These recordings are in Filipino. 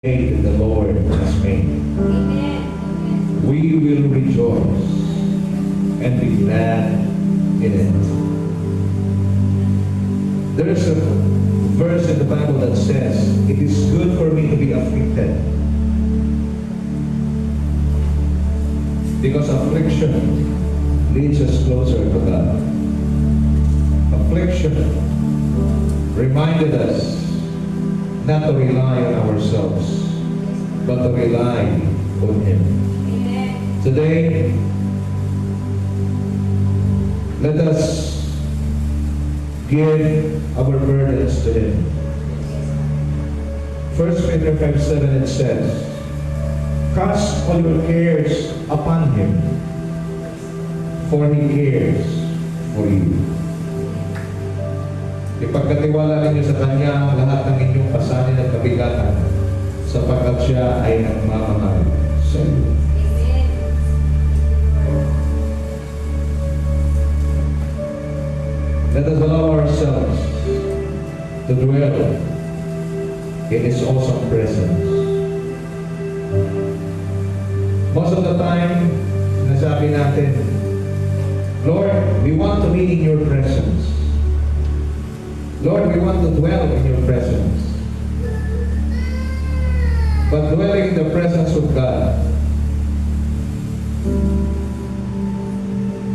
day that the Lord has made. Amen. We will rejoice and be glad in it. There is a verse in the Bible that says, "It is good for me to be afflicted, because affliction leads us closer to God." Affliction reminded us not to rely on ourselves, but to rely on Him. Amen. Today, let us give our burdens to Him. 1 Peter 5:7 it says, "Cast all your cares upon Him, for He cares for you." Ipagkatiwala ninyo sa Kanya ang lahat ng inyong pasanin at kabigatan, sapagkat Siya ay nagmamahal sa iyo. Amen. Let us allow ourselves to dwell in His awesome presence. Most of the time, nasabi natin, "Lord, we want to be in your presence. Lord, we want to dwell in your presence." But dwelling in the presence of God,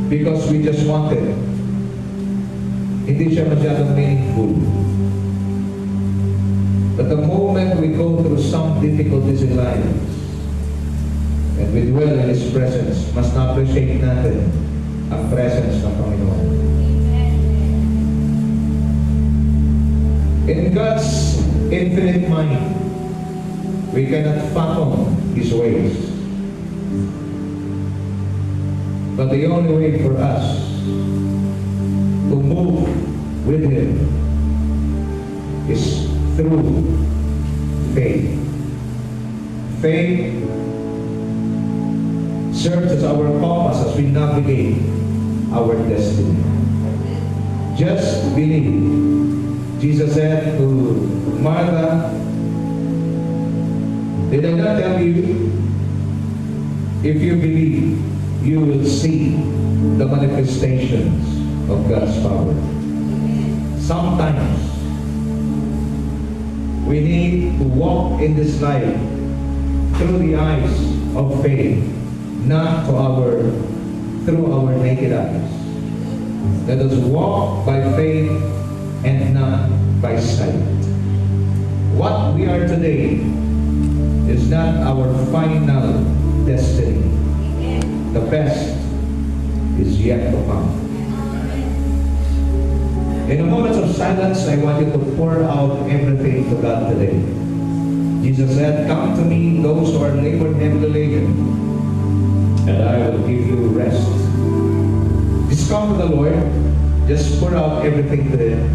because we just want it, hindi siya masyadong meaningful. But the moment we go through some difficulties in life, and we dwell in His presence, mas na-appreciate natin ang presence ng Panginoon. In God's infinite mind, we cannot fathom His ways. But the only way for us to move with Him is through faith. Faith serves as our compass as we navigate our destiny. Just believe. Jesus said to Martha, "Did I not tell you, if you believe, you will see the manifestations of God's power." Sometimes we need to walk in this life through the eyes of faith, not through our naked eyes. Let us walk by faith and not by sight. What we are today is not our final destiny. The best is yet to come. In a moment of silence, I want you to pour out everything to God today. Jesus said, "Come to me, those who are labored and heavily laden, and I will give you rest." Just come to the Lord. Just pour out everything to Him.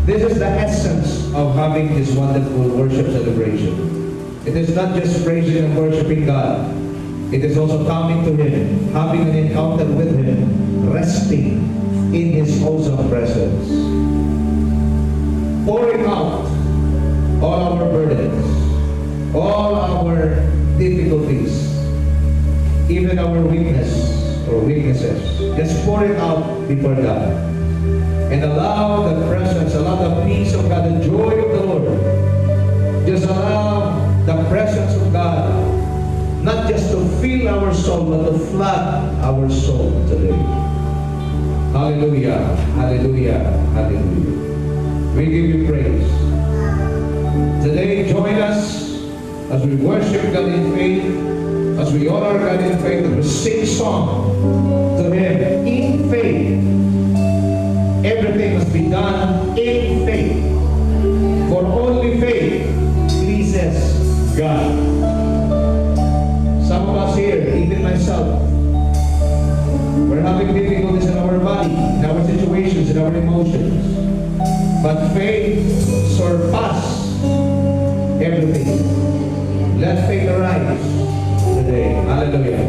This is the essence of having this wonderful worship celebration. It is not just praising and worshiping God. It is also coming to Him, having an encounter with Him, resting in His awesome presence, pouring out all our burdens, all our difficulties, even our weaknesses. Just pour it out before God. And allow the presence, allow the peace of God, the joy of the Lord. Just allow the presence of God, not just to fill our soul, but to flood our soul today. Hallelujah, hallelujah, hallelujah. We give you praise. Today, join us as we worship God in faith, as we honor God in faith, as we sing song to Him in faith. Everything must be done in faith. For only faith pleases God. Some of us here, even myself, we're having difficulties in our body, in our situations, in our emotions. But faith surpasses everything. Let faith arise today. Hallelujah.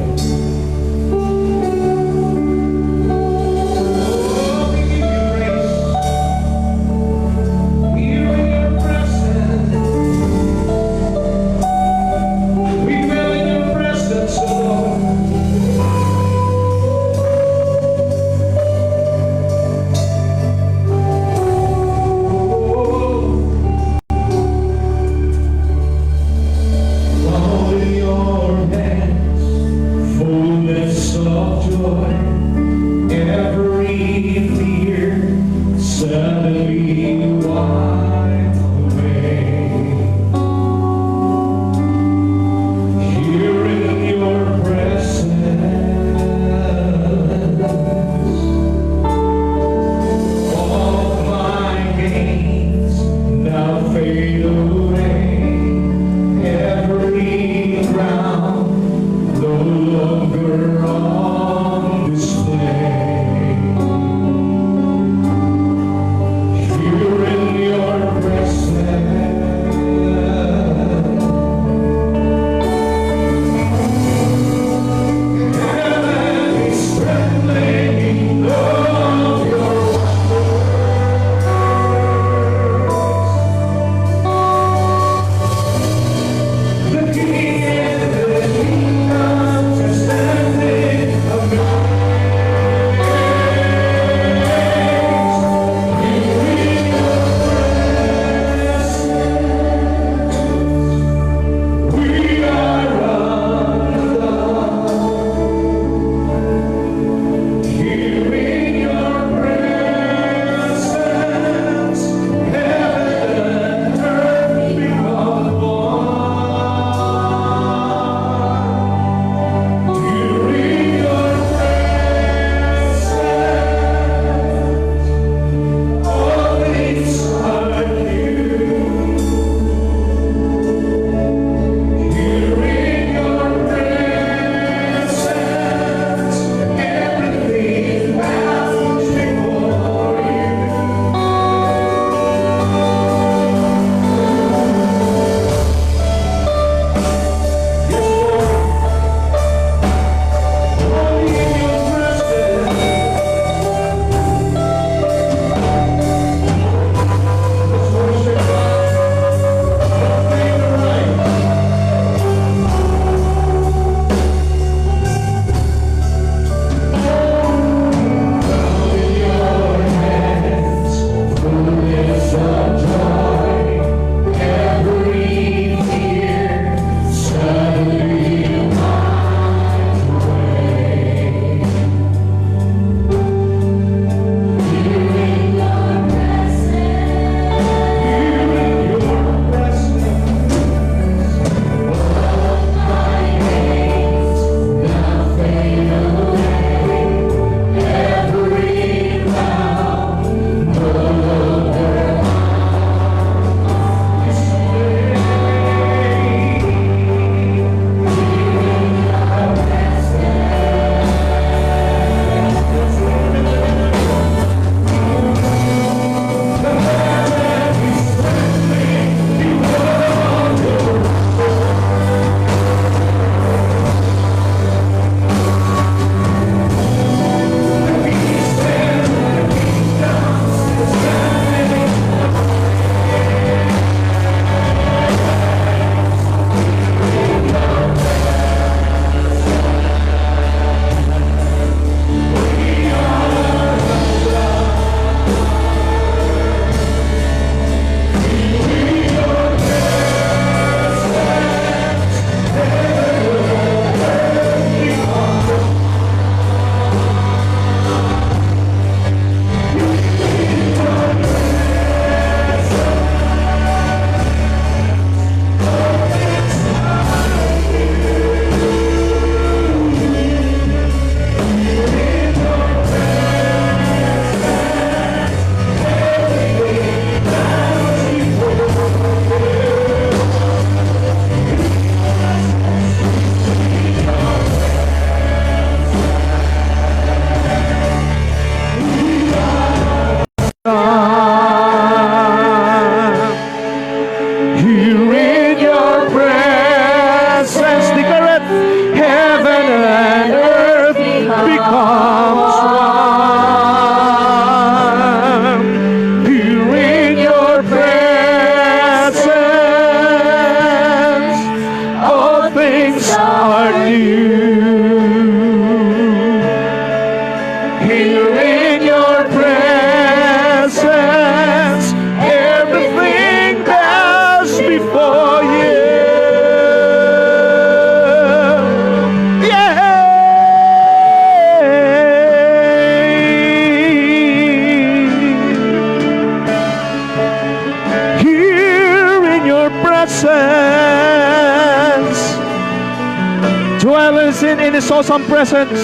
in His awesome presence.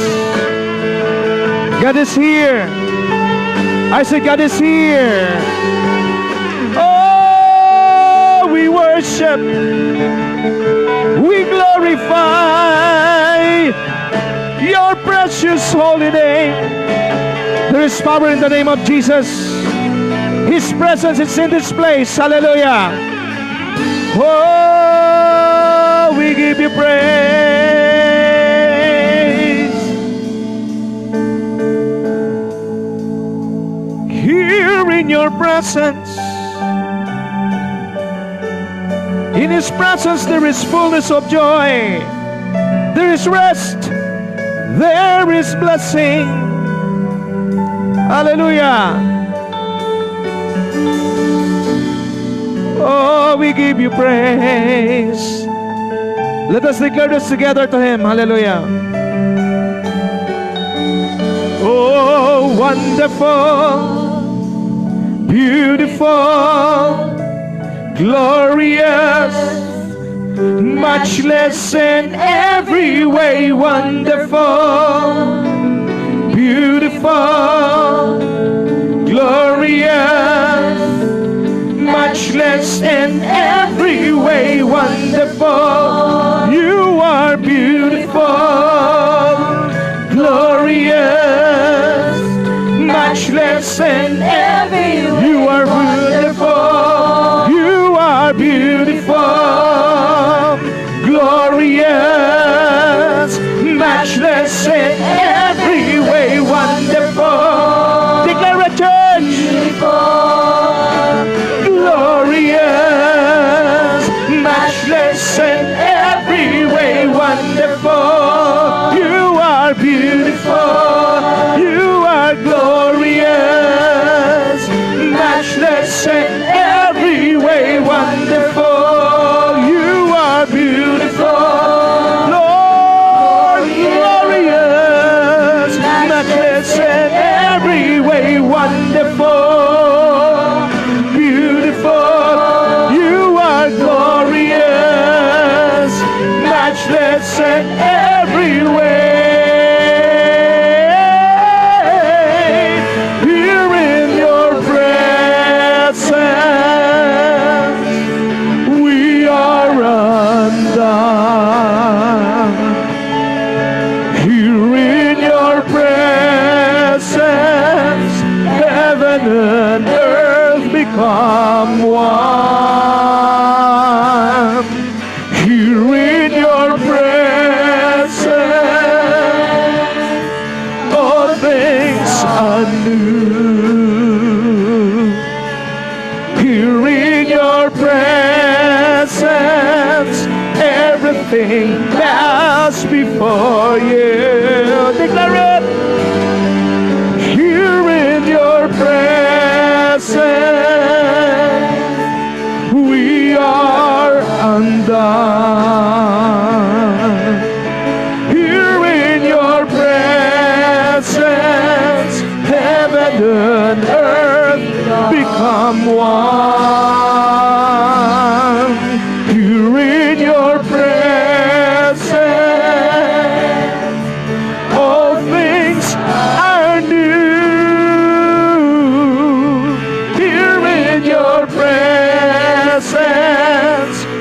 God is here. I said God is here. Oh, we worship. We glorify your precious holy name. There is power in the name of Jesus. His presence is in this place. Hallelujah. Oh, we give you praise. Here in your presence, in His presence there is fullness of joy. There is rest. There is blessing. Hallelujah. Oh, we give you praise. Let us declare this together to Him. Hallelujah. Oh, wonderful, beautiful, glorious, matchless in every way, wonderful, beautiful, glorious, matchless in every way, wonderful. You are beautiful, glorious, matchless in every way. You are beautiful. You are beautiful, glorious, matchless in every way, wonderful. Declare it, church. Glorious, matchless in every way, wonderful. You are beautiful. You are glorious, matchless in every way, wonderful. You are beautiful, Lord, glorious, matchless in every way, wonderful, beautiful. You are glorious, matchless in every way. Here in your presence, we are undone. Here in your presence, heaven and earth become one. Here in your presence, all things are new. Here in your presence, everything bows before you. Declare it. Here in your presence, we are undone. Here in your presence, heaven and earth become one. Here in your presence, all things are new. Here in your presence,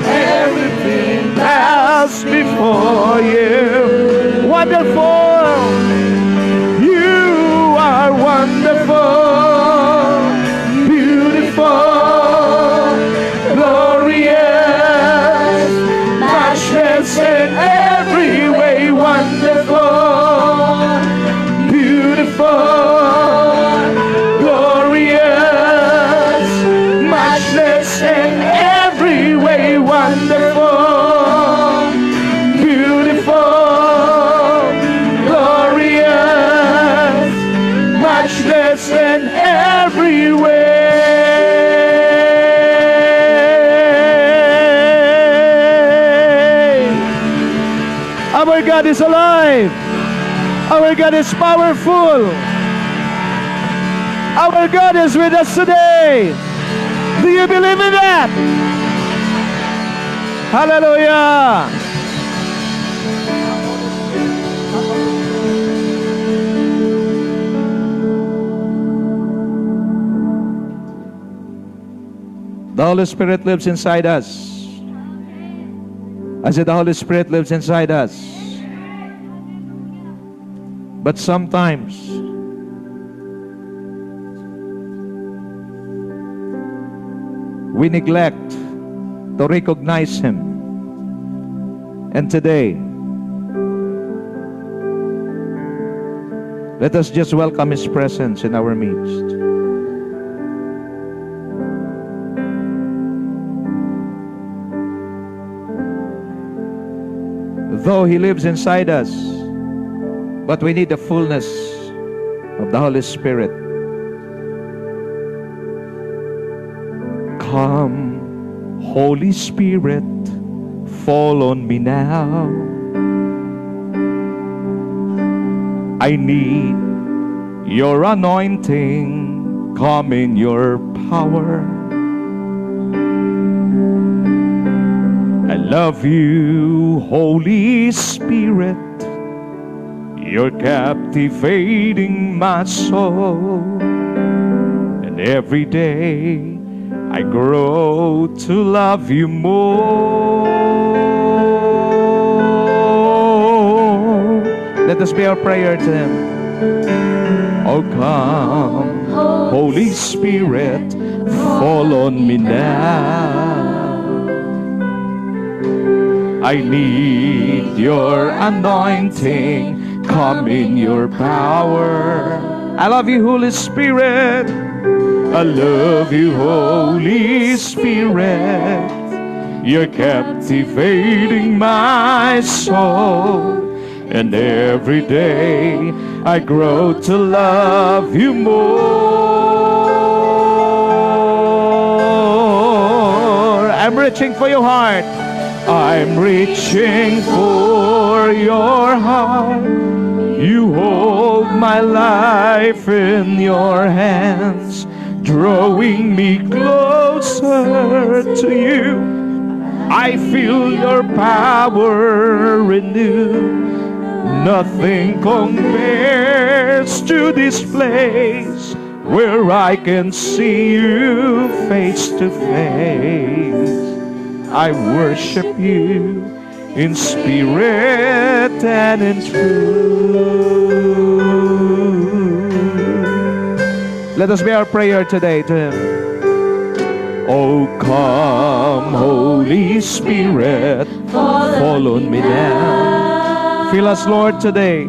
everything bows before you. Wonderful, you are wonderful, beautiful, glorious, matchless in every way, wonderful, beautiful, glorious, matchless in every way, wonderful, beautiful, glorious, matchless in every way. Our God is alive. Our God is powerful. Our God is with us today. Do you believe in that? Hallelujah. The Holy Spirit lives inside us. I said the Holy Spirit lives inside us. But sometimes we neglect to recognize Him. And today, let us just welcome His presence in our midst. Though He lives inside us, but we need the fullness of the Holy Spirit. Come, Holy Spirit, fall on me now. I need your anointing. Come in your power. I love you, Holy Spirit. You're captivating my soul. And every day I grow to love you more. Let us be our prayer to Him. Oh, come, Holy Spirit, fall on me now. I need your anointing. Come in your power. I love you, Holy Spirit. I love you, Holy Spirit. You're captivating my soul. And every day I grow to love you more. I'm reaching for your heart. I'm reaching for your heart. You hold my life in your hands, drawing me closer to you. I feel your power renew. Nothing compares to this place where I can see you face to face. I worship you in spirit and in truth. Let us be our prayer today to Him. Oh, come, Holy Spirit, fall on me now. Fill us, Lord, today.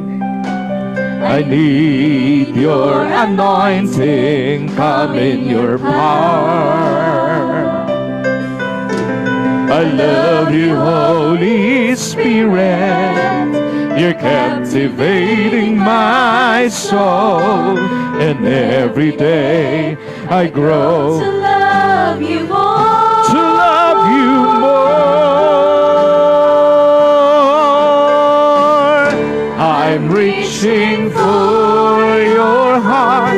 I need your anointing. Come in your power. I love you, Holy Spirit. You're captivating my soul. And every day I grow To love you more. to love you more. I'm reaching for your heart.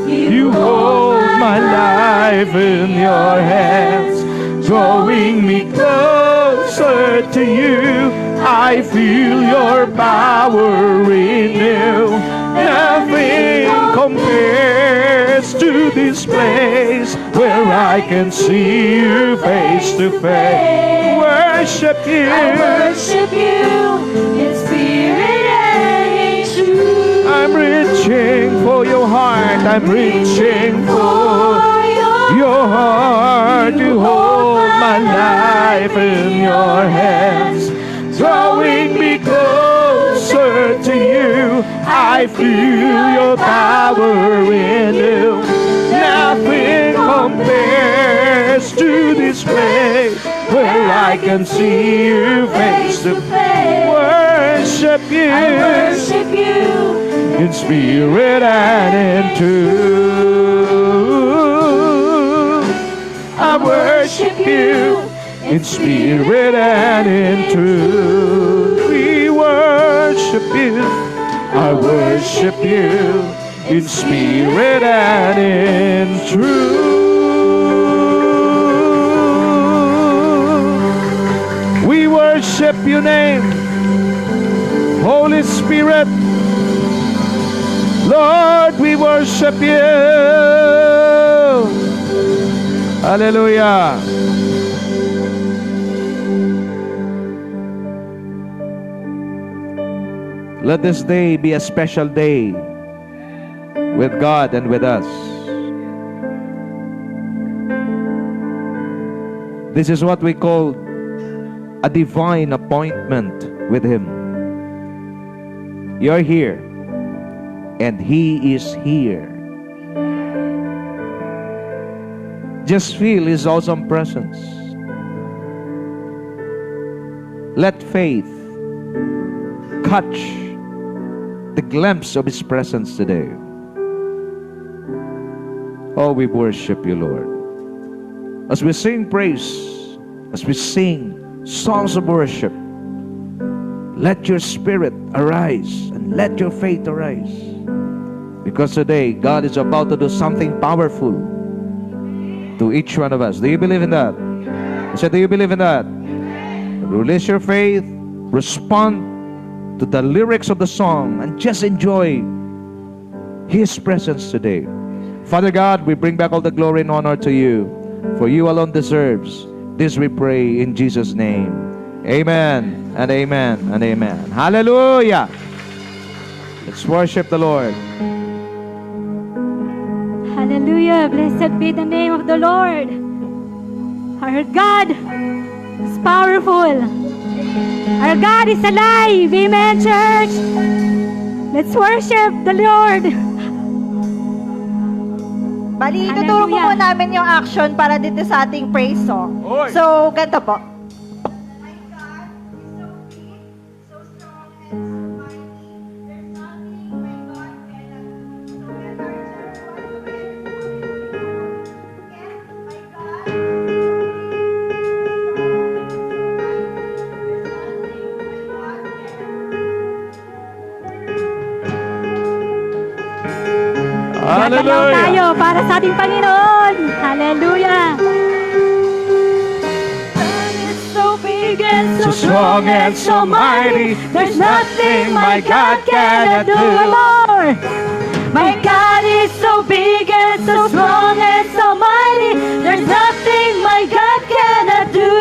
You hold my life in your hands, drawing me closer to you. I feel your power renew. Nothing compares to this place where I can see you face to face. Worship you. I worship you in spirit and in truth. I'm reaching for your heart. I'm reaching for your heart. You hold my life in your hands, drawing me closer to you. I feel your power renew. Nothing compares to this place where I can see you face to face. Worship you, I worship you in spirit and in truth. I worship you in spirit and in truth. We worship you. I worship you in spirit and in truth. We worship your name, Holy Spirit. Lord, we worship you. Hallelujah. Let this day be a special day with God and with us. This is what we call a divine appointment with Him. You're here, and He is here. Just feel His awesome presence. Let faith catch the glimpse of His presence today. Oh, we worship You, Lord. As we sing praise, as we sing songs of worship, let Your Spirit arise and let Your faith arise. Because today, God is about to do something powerful to each one of us. Do you believe in that? I said, do you believe in that? Release your faith, respond to the lyrics of the song, and just enjoy His presence today. Father God, we bring back all the glory and honor to You, for You alone deserves. This we pray in Jesus' name. Amen and amen and amen. Hallelujah. Let's worship the Lord. Hallelujah. Blessed be the name of the Lord. Our God is powerful. Our God is alive. Amen, church. Let's worship the Lord. Bali, ituturo po Hallelujah. namin yung action para dito sa ating praise song. Oy. So, ganito po. Gagalaw tayo Hallelujah. para sa ating Panginoon. Hallelujah. So big and So strong and so mighty, there's nothing my God cannot do. More. My God is so big and so strong and so mighty. There's nothing my God cannot do.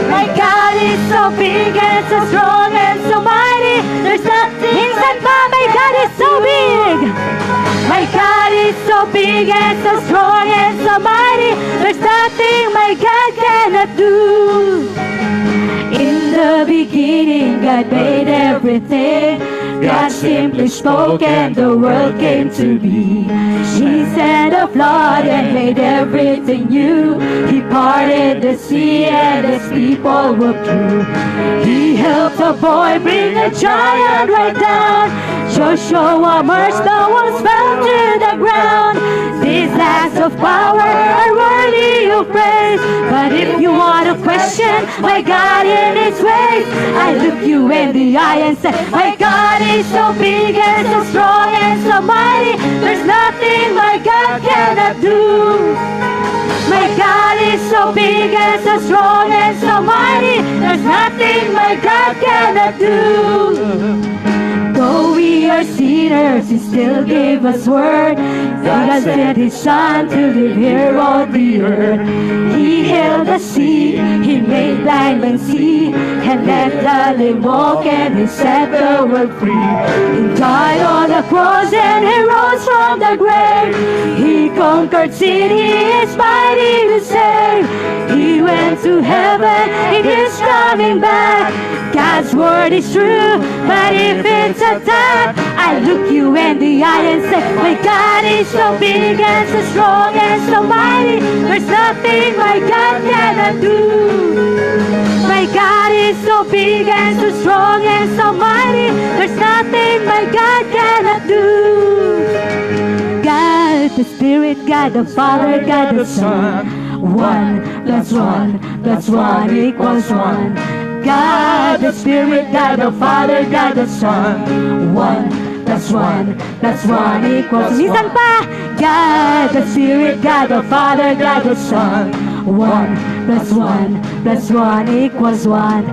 My God is so big and so strong and so mighty. There's nothing. Minsan pa, my God is so big. My God is so big and so strong and so mighty. There's nothing my God cannot do. In the beginning, God made everything. God simply spoke and the world came to be. He sent a flood and made everything new. He parted the sea and His people were through. He helped a boy bring a giant right down. Joshua marched the walls fell to the ground. These acts of power are worthy of praise. But if you want to question my God in His ways, I look you in the eye and say, my God is so big and so strong and so mighty. There's nothing my God cannot do. My God is so big and so strong and so mighty. There's nothing my God cannot do. Though we are sinners, He still gave us word. God sent His Son to live here on the earth. He held the sea, He made blind men see, and let the lame walk, and He set the world free. He died on the cross and He rose from the grave. He conquered sin, He is mighty to save. He went to heaven, He is coming back. God's word is true, but if it's attacked, I look you in the eye and say, my God is so big and so strong and so mighty. There's nothing my God cannot do. My God is so big and so strong and so mighty. There's nothing my God cannot do. God the Spirit, God the Father, God the Son. 1 plus 1 plus 1 equals 1. God the Spirit, God the Father, God the Son. 1 plus 1 plus 1 equals 1. Minsan pa! God the Spirit, God the Father, God the Son. 1 plus 1 plus 1 equals 1.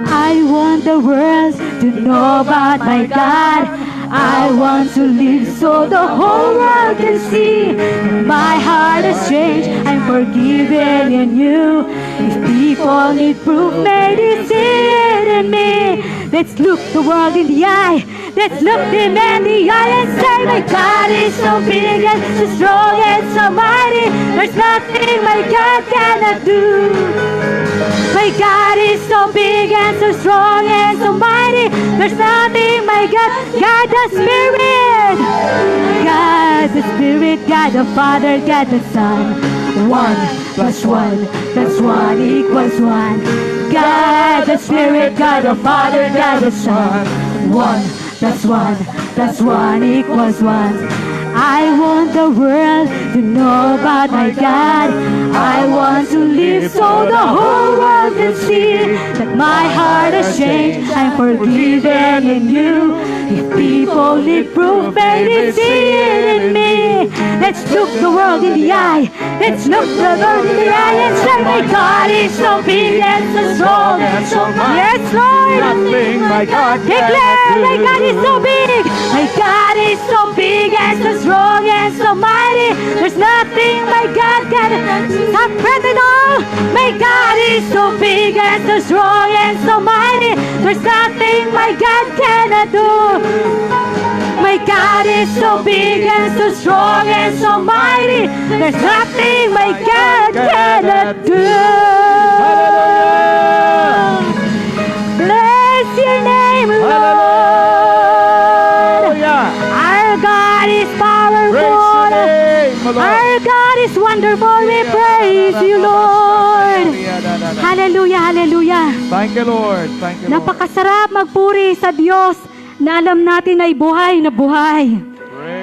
I want the world to know about my God. I want to live so the whole world can see my heart has changed. I'm forgiven in you. If people need proof, may they see it in me. Let's look the world in the eye. Let's look them in the eye and say, my God is so big and so strong and so mighty. There's nothing my God cannot do. My God is so big and so strong and so mighty. There's nothing my God the Spirit. God the Spirit, God the Father, God the Son. 1 plus 1 plus 1 equals 1. God the Spirit, God the Father, God the Son. 1 plus 1 plus 1 equals 1. I want the world to know about my God. I want to live so the whole world can see that my heart has changed. I'm forgiven in you. If people need proof, may they see it in me. Let's look the world in the eye. Let's look the world in the eye and say, my God is so big and so strong and so mighty. Yes, Lord. Nothing my God Declare, my God is so big. My God is so big and so strong and so mighty. There's nothing my God can spread it all. My God is so big and so strong and so mighty. There's nothing my God cannot do. My God is so big and so strong and so mighty. There's nothing my God cannot do. Bless your name, Lord. Our God is powerful. Our God is wonderful. We praise you, Lord. Hallelujah, hallelujah. Thank you, Lord. Thank you, Lord. Napakasarap magpuri sa Diyos na alam natin ay buhay na buhay.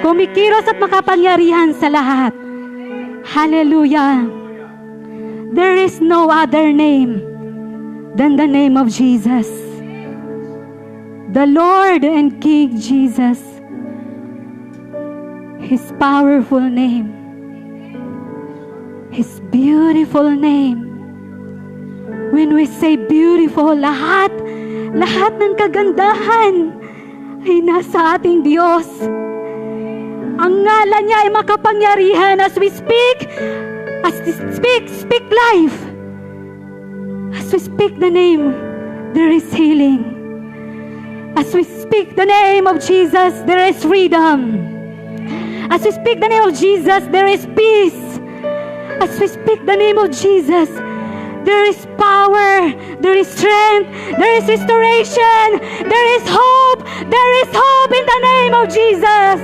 Kumikilos at makapangyarihan sa lahat. Hallelujah. There is no other name than the name of Jesus. The Lord and King Jesus. His powerful name. His beautiful name. When we say beautiful, lahat ng kagandahan ay nasa ating Diyos. Ang ngalan niya ay makapangyarihan. As we speak life. As we speak the name, there is healing. As we speak the name of Jesus, there is freedom. As we speak the name of Jesus, there is peace. As we speak the name of Jesus, there is power, there is strength, there is restoration, there is hope in the name of Jesus.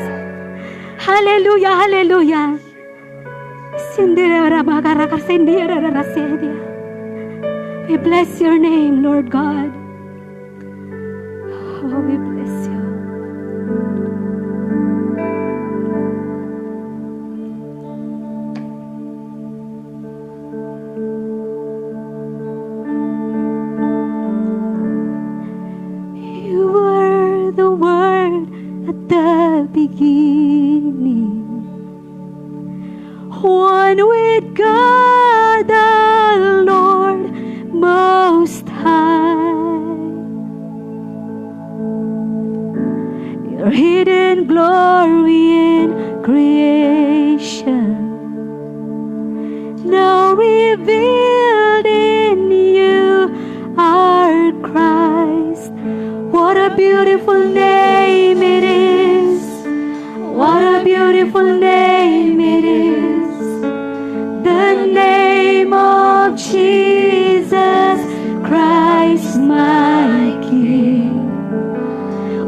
Hallelujah, hallelujah. We bless your name, Lord God. Oh, we bless you. You were the Word at the beginning, one with God the Lord Most High. Your hidden glory in creation, now revealed in you, our Christ. What a beautiful name it is. What a beautiful name it is. The name of Jesus Christ, my King.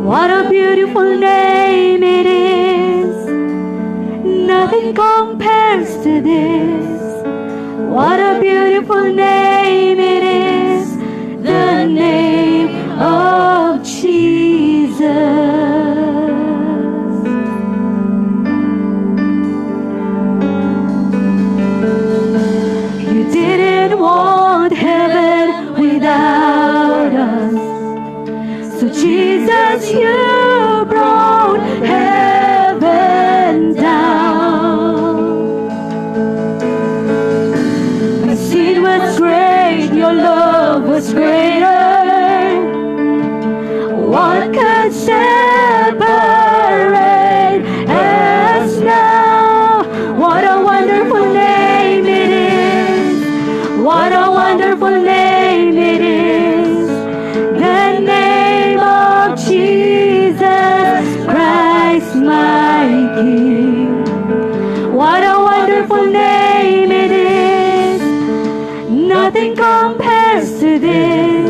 What a beautiful name it is. Nothing compares to this. What a beautiful name it is. The name of Jesus. You didn't want heaven without us, so Jesus, you brought heaven down. My sin was great, your love was greater. What could separate Nothing compares to this.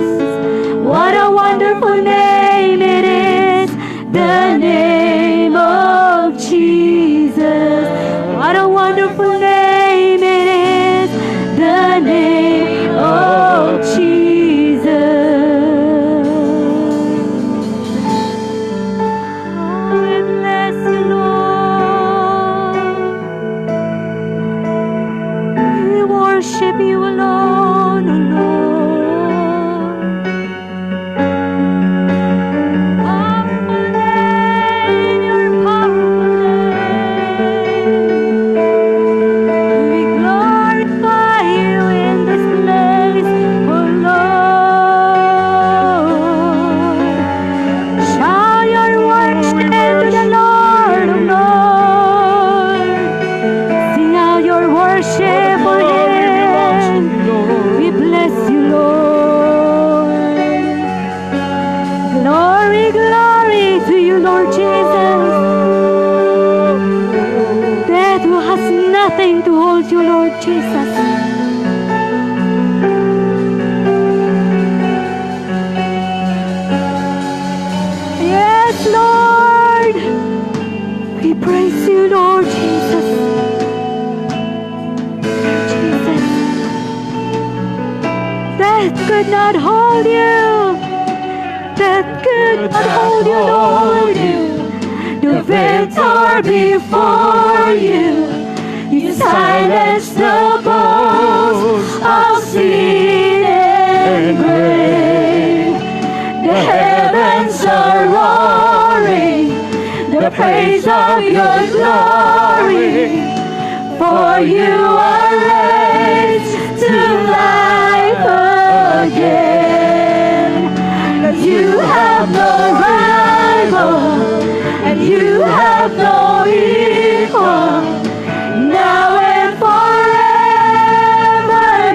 What a wonderful name it is, the name of Jesus. What a wonderful name it is, the name of Jesus. Oh, we bless you, Lord. We worship you alone, O Lord. Powerful name, your powerful name. We glorify you in this place, O Lord. Shout your worship to the Lord, O Lord. Sing out your worship for Him. We bless you, Lord. Glory, glory to you, Lord Jesus. Death has nothing to hold you, Lord Jesus. Yes, Lord. We praise you, Lord Jesus. Jesus. Death could not hold you. Death could not hold you, Lord. The victor before you. You silenced the boast of sin and grave. The heavens are roaring the praise of your glory. For you are raised to life again. You have no rival, and you have no equal. Now and forever,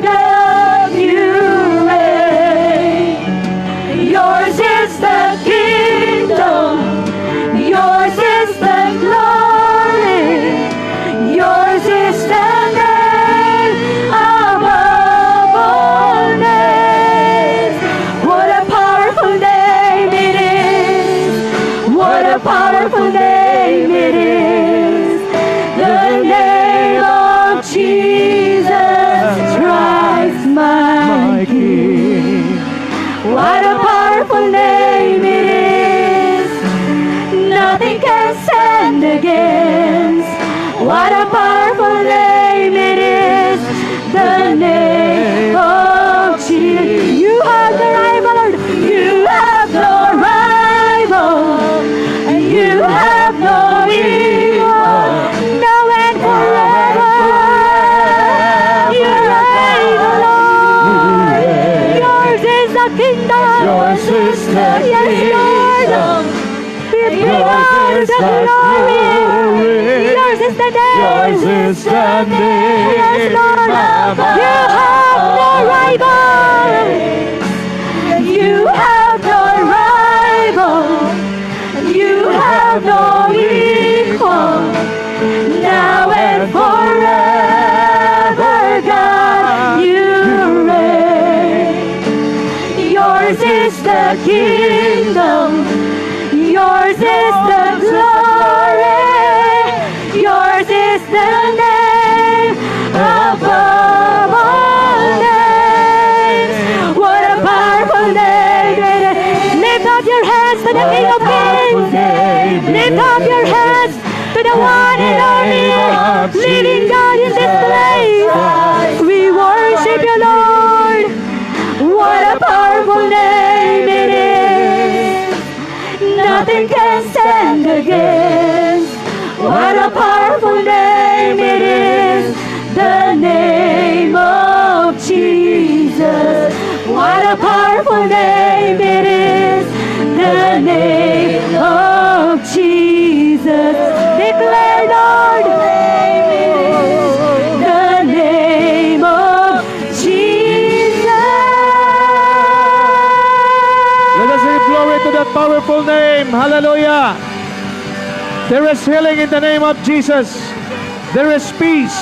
God, you reign. Yours is the kingdom, yours is the glory, yours is the name above all names. What a powerful name it is. What a powerful name it is. The name of Jesus Christ, my King. What a powerful name it is. Nothing can stand against. What a powerful name it is. The name of Jesus. You have no rival, Lord. You have no rival. And you have no equal. Now and forever. You reign, O Lord. Yours is the kingdom. Yours is the Yes, Lord. It belongs the glory. Yours is the name. Yours is the name Yes, Lord. You have no rival. You have no rival. You have no equal. Now and forever, God, you reign. Yours is the kingdom. Yours is the glory. Yours is the name above all names. What a powerful name it is. Lift up your hands to the King of Kings. Lift up your hands to the one and only living God in this place. We worship you, Lord. What a powerful name it is. Nothing can stand against. What a powerful name it is. The name of Jesus. What a powerful name it is. The name of Jesus. Declare, Lord, the name of Jesus. Let us give glory to that powerful name. Hallelujah. There is healing in the name of Jesus. There is peace.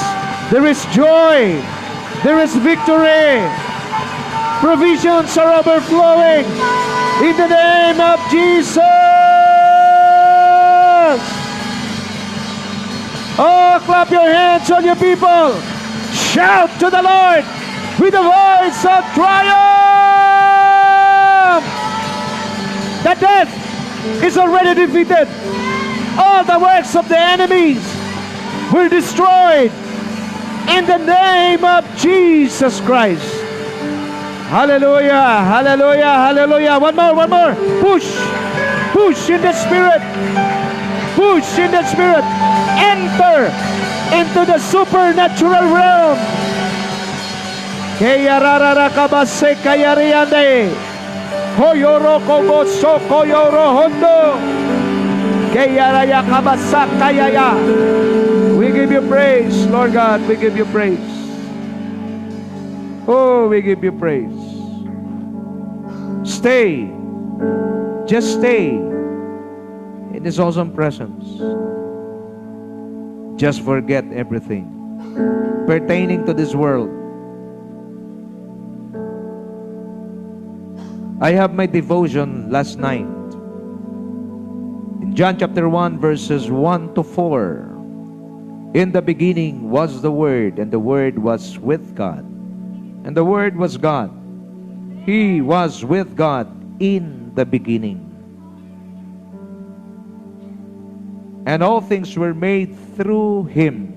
There is joy. There is victory. Provisions are overflowing. In the name of Jesus. Oh, clap your hands, all you people. Shout to the Lord with a voice of triumph. The death is already defeated. All the works of the enemies were destroyed in the name of Jesus Christ. Hallelujah, hallelujah, hallelujah. One more. Push in the Spirit. Push in the Spirit. Enter into the supernatural realm. Kayarara kabase kayariande. Koyoro koboso koyoro hondo. Kayaraya kabasa kayaya. We give you praise, Lord God. We give you praise. Oh, we give you praise. Stay. Just stay in His awesome presence. Just forget everything pertaining to this world. I have my devotion last night in John chapter 1 verses 1 to 4. In the beginning was the Word, and the Word was with God, and the Word was God. He was with God in the beginning. And all things were made through Him.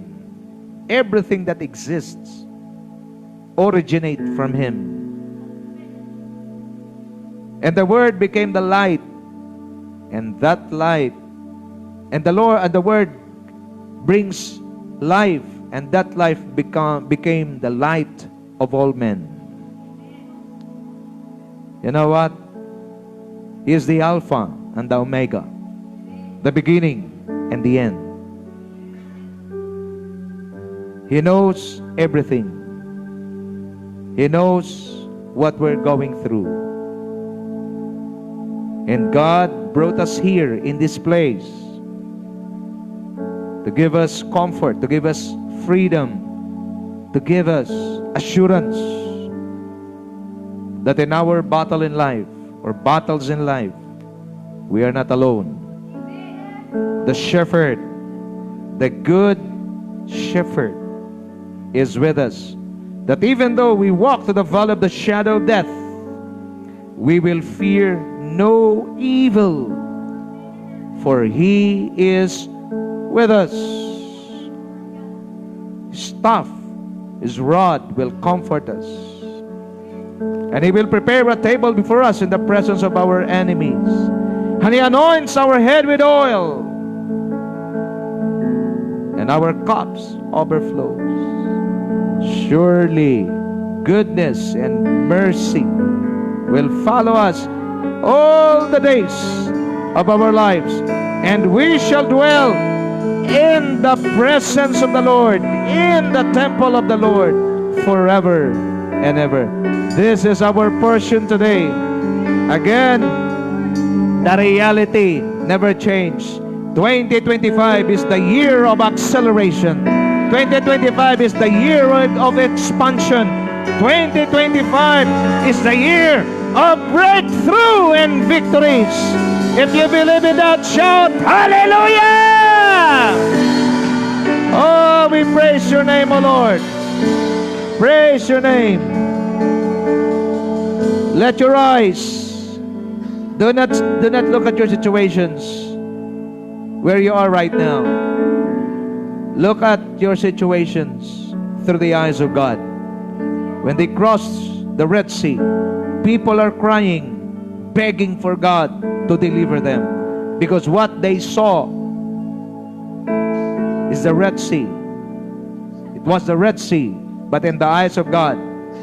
Everything that exists originate from Him. And the Word became the light, and that light, and the Word brings life, and that life became the light of all men. You know what? He is the Alpha and the Omega, the beginning and the end. He knows everything. He knows what we're going through. And God brought us here in this place to give us comfort, to give us freedom, to give us assurance that in our battle in life, or battles in life, we are not alone. The shepherd, the good shepherd, is with us. That even though we walk through the valley of the shadow of death, we will fear no evil, for He is with us. His staff, His rod will comfort us. And He will prepare a table before us in the presence of our enemies. And He anoints our head with oil, and our cups overflows. Surely goodness and mercy will follow us all the days of our lives, and we shall dwell in the presence of the Lord, in the temple of the Lord, forever and ever. This is our portion today. Again, the reality never changed. 2025 is the year of acceleration. 2025 is the year of expansion. 2025 is the year of breakthrough and victories. If you believe in that, shout hallelujah! Oh, we praise your name, O Lord. Praise your name. Let your eyes do not look at your situations where you are right now. Look at your situations through the eyes of God. When they crossed the Red Sea, people are crying, begging for God to deliver them, because what they saw is the Red Sea. It was the Red Sea, but in the eyes of God,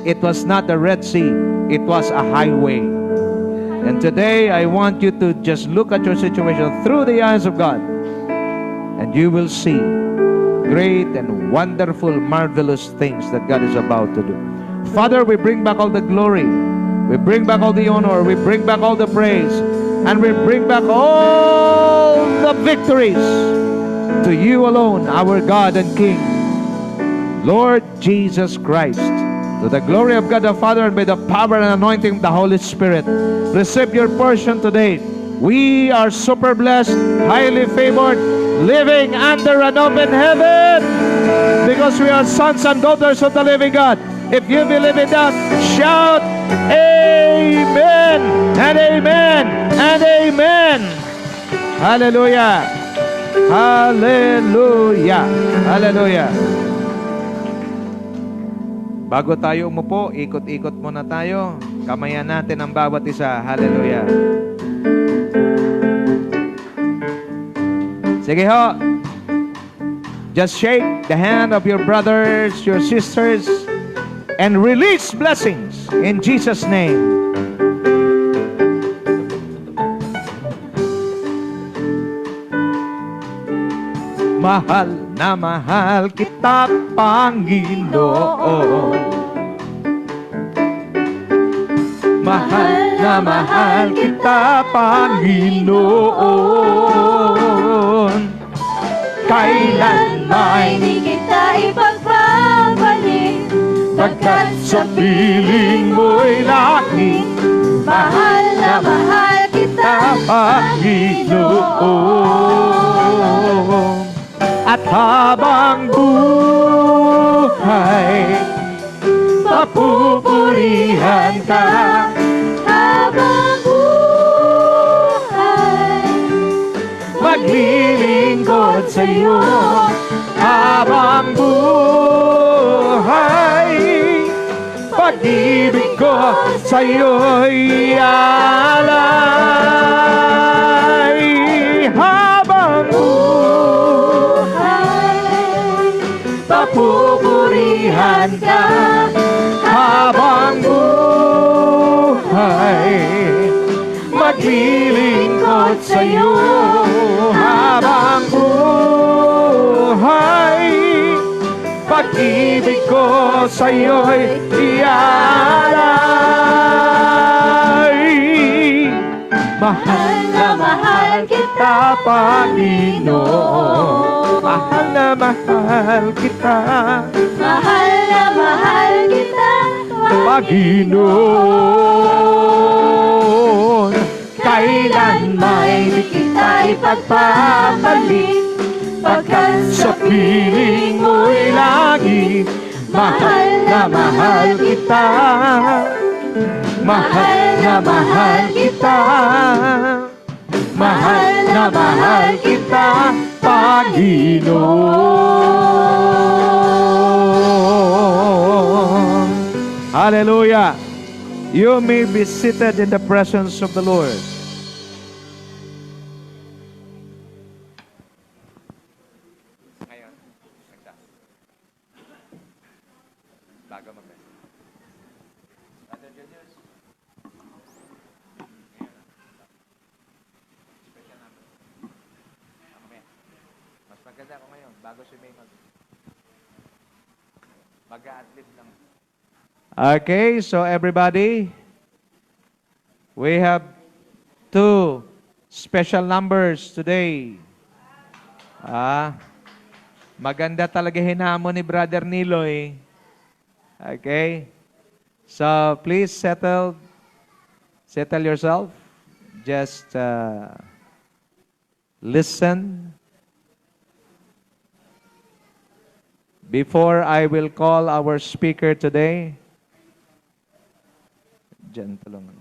it was not the Red Sea, it was a highway. And today, I want you to just look at your situation through the eyes of God, and you will see great and wonderful, marvelous things that God is about to do. Father, we bring back all the glory, we bring back all the honor, we bring back all the praise, and we bring back all the victories to you alone, our God and King, Lord Jesus Christ. To the glory of God the Father and by the power and anointing of the Holy Spirit. Receive your portion today. We are super blessed, highly favored, living under an open heaven because we are sons and daughters of the living God. If you believe in that, shout amen and amen and amen. Hallelujah. Hallelujah. Hallelujah. Bago tayo umupo, ikot-ikot muna tayo. Kamayan natin ang bawat isa. Hallelujah. Sige ho. Just shake the hand of your brothers, your sisters, and release blessings in Jesus' name. Mahal na mahal kita, Panginoon. Mahal na mahal kita, Panginoon. Kailanman Hindi kita ipagpapalik, pagkat sa piling mo'y laki, mahal na mahal kita, Panginoon. At habang buhay, papupurihan ka. habang buhay. Maglilingkod sa'yo habang buhay. Pag-ibig ko sa'yo'y alay. Habang buhay, papupurihan ka. Habang buhay, maglilingkod sa'yo. Habang buhay, pag-ibig ko sa'yo'y ialay. Mahal na mahal kita, Panginoon. Mahal na mahal kita, Mahal na mahal kita, Panginoon. Kailanman di kita ipagpapalik, pagkat sa piling mo'y lagi. Mahal na mahal kita, mahal na mahal kita, mahal na mahal kita, Panginoon. Hallelujah. You may be seated in the presence of the Lord. Mas maganda ako ngayon, bago si May mag-a-adlib lang. Okay, so everybody, we have two special numbers today. Maganda talaga hinamon ni Brother Niloy. Okay? So please settle yourself. Just listen. Before I will call our speaker today, Diyan, tulungan.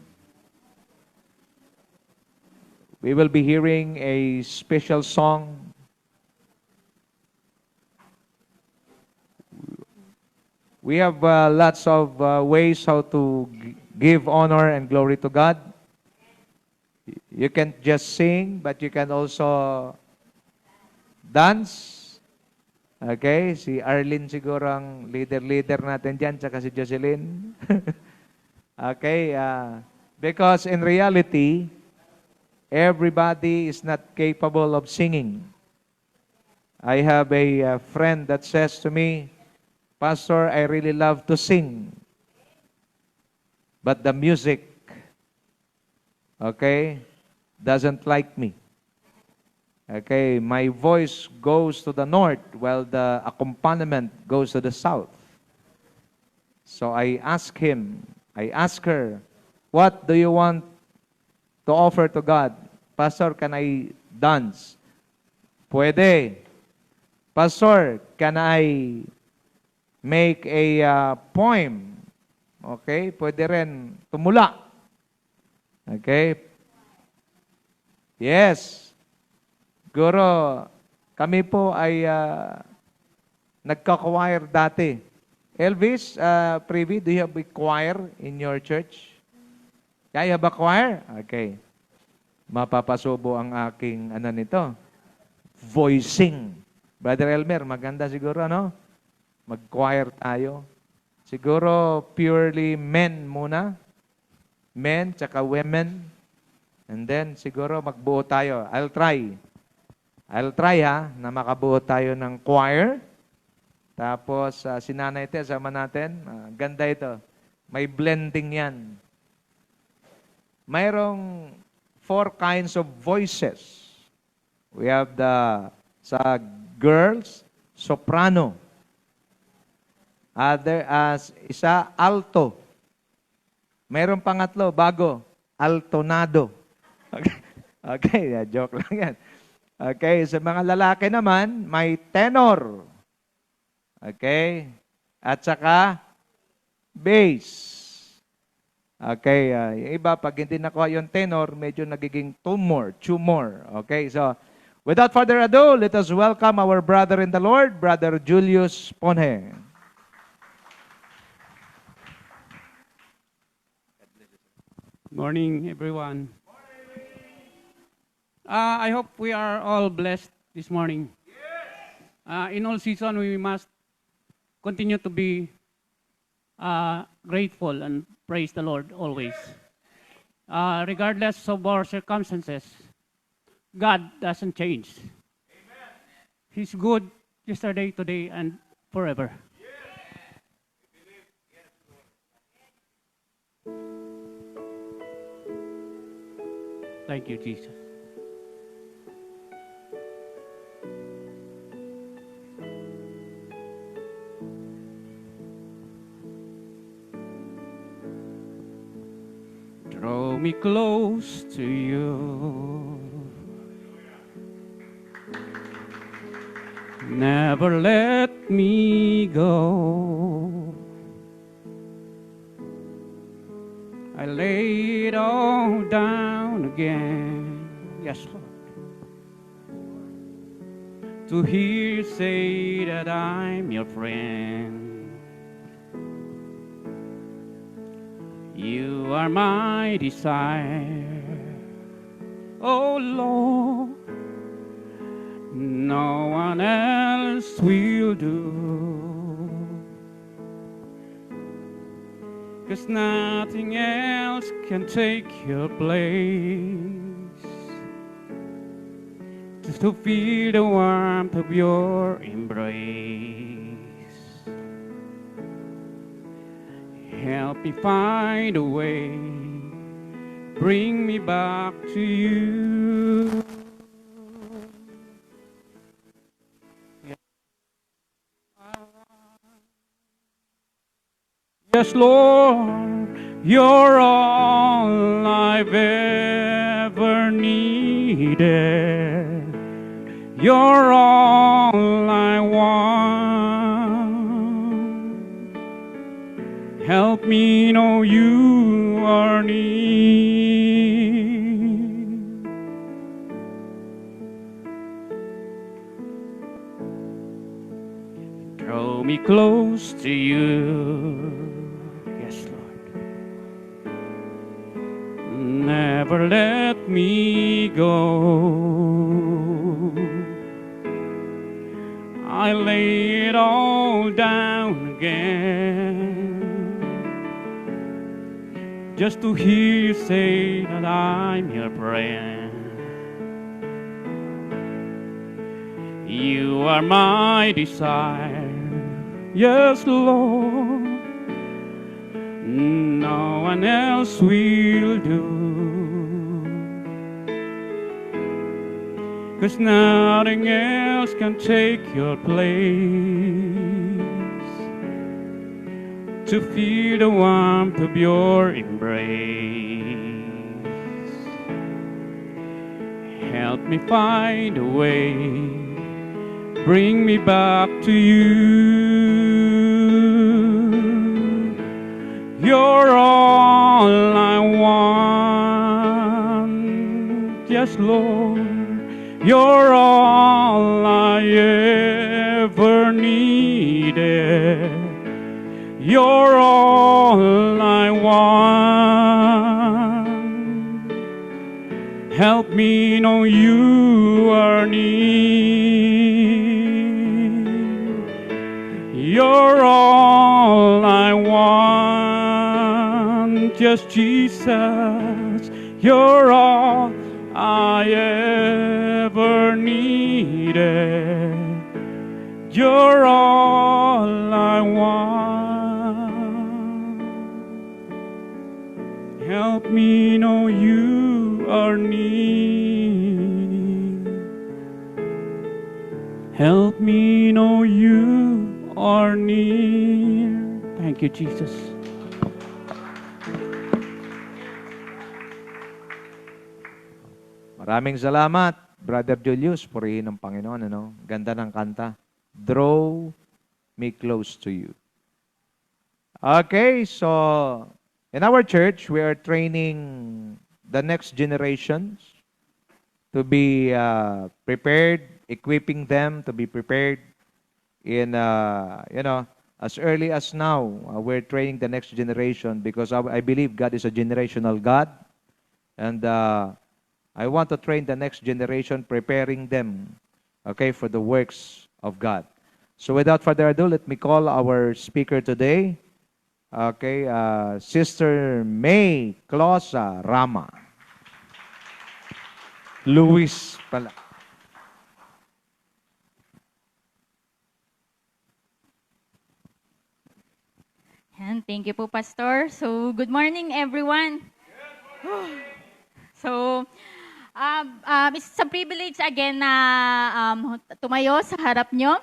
We will be hearing a special song. We have lots of ways how to give honor and glory to God. You can just sing, but you can also dance. Okay, si Arlene siguro ang leader natin dyan, tsaka si Jocelyn. Okay, because in reality, everybody is not capable of singing. I have a friend that says to me, Pastor, I really love to sing, but the music, okay, doesn't like me. Okay, my voice goes to the north while the accompaniment goes to the south. So I asked her, what do you want to offer to God? Pastor, can I dance? Pwede. Pastor, can I make a poem? Okay, pwede rin tumula. Okay? Yes. Siguro, kami po ay nagka-choir dati. Elvis, Privi, do you have a choir in your church? Yeah, you have a choir? Okay. Mapapasubo ang aking, nito, voicing. Brother Elmer, maganda siguro, ano? Mag-choir tayo. Siguro, purely men muna. Men, tsaka women. And then, siguro, magbuo tayo. I'll try na makabuo tayo ng choir. Tapos, si Nanay Te, sama natin. Ganda ito. May blending yan. Mayroong 4 kinds of voices. We have sa girls, soprano. Other as isa, alto. Mayroong pangatlo, bago, altonado. Okay, joke lang yan. Okay, sa mga lalaki naman, may tenor. Okay, at saka bass. Okay, yung iba, pag hindi nakuha yung tenor, medyo nagiging tumor. Okay, so, without further ado, let us welcome our brother in the Lord, Brother Julius Ponhe. Morning, everyone. I hope we are all blessed this morning. In all season, we must continue to be grateful and praise the Lord always. Regardless of our circumstances, God doesn't change. Amen. He's good yesterday, today, and forever. Thank you, Jesus. Draw me close to you. Never let me go. I lay it all down again. Yes, Lord. To hear you say that I'm your friend. You are my desire, oh Lord. No one else will do. 'Cause nothing else can take your place. Just to feel the warmth of your embrace. Help me find a way, bring me back to you. Yes, Lord, you're all I've ever needed. You're all I want. Help me know you are near. Draw me close to you. Never let me go. I lay it all down again, just to hear you say that I'm your friend. You are my desire, yes, Lord. No one else will do. 'Cause nothing else can take your place. to feel the warmth of your embrace. Help me find a way, bring me back to you. You're all I want, yes, Lord. You're all I ever needed. You're all I want. Help me know you are near. You're all I want. Just Jesus, you're all I ever needed. You're all I want. Help me know you are near. Help me know you are near. Thank you, Jesus. Maraming salamat, Brother Julius. Purihin ng Panginoon. Ano? Ganda ng kanta. Draw me close to you. Okay, so in our church, we are training the next generations to be prepared, equipping them to be prepared in, as early as now. We're training the next generation because I believe God is a generational God. And I want to train the next generation, preparing them, okay, for the works of God. So without further ado, let me call our speaker today, okay, Sister May Closa Rama. Luis pala. And thank you po, Pastor. So, good morning, everyone. So, it's a privilege again na tumayo sa harap nyo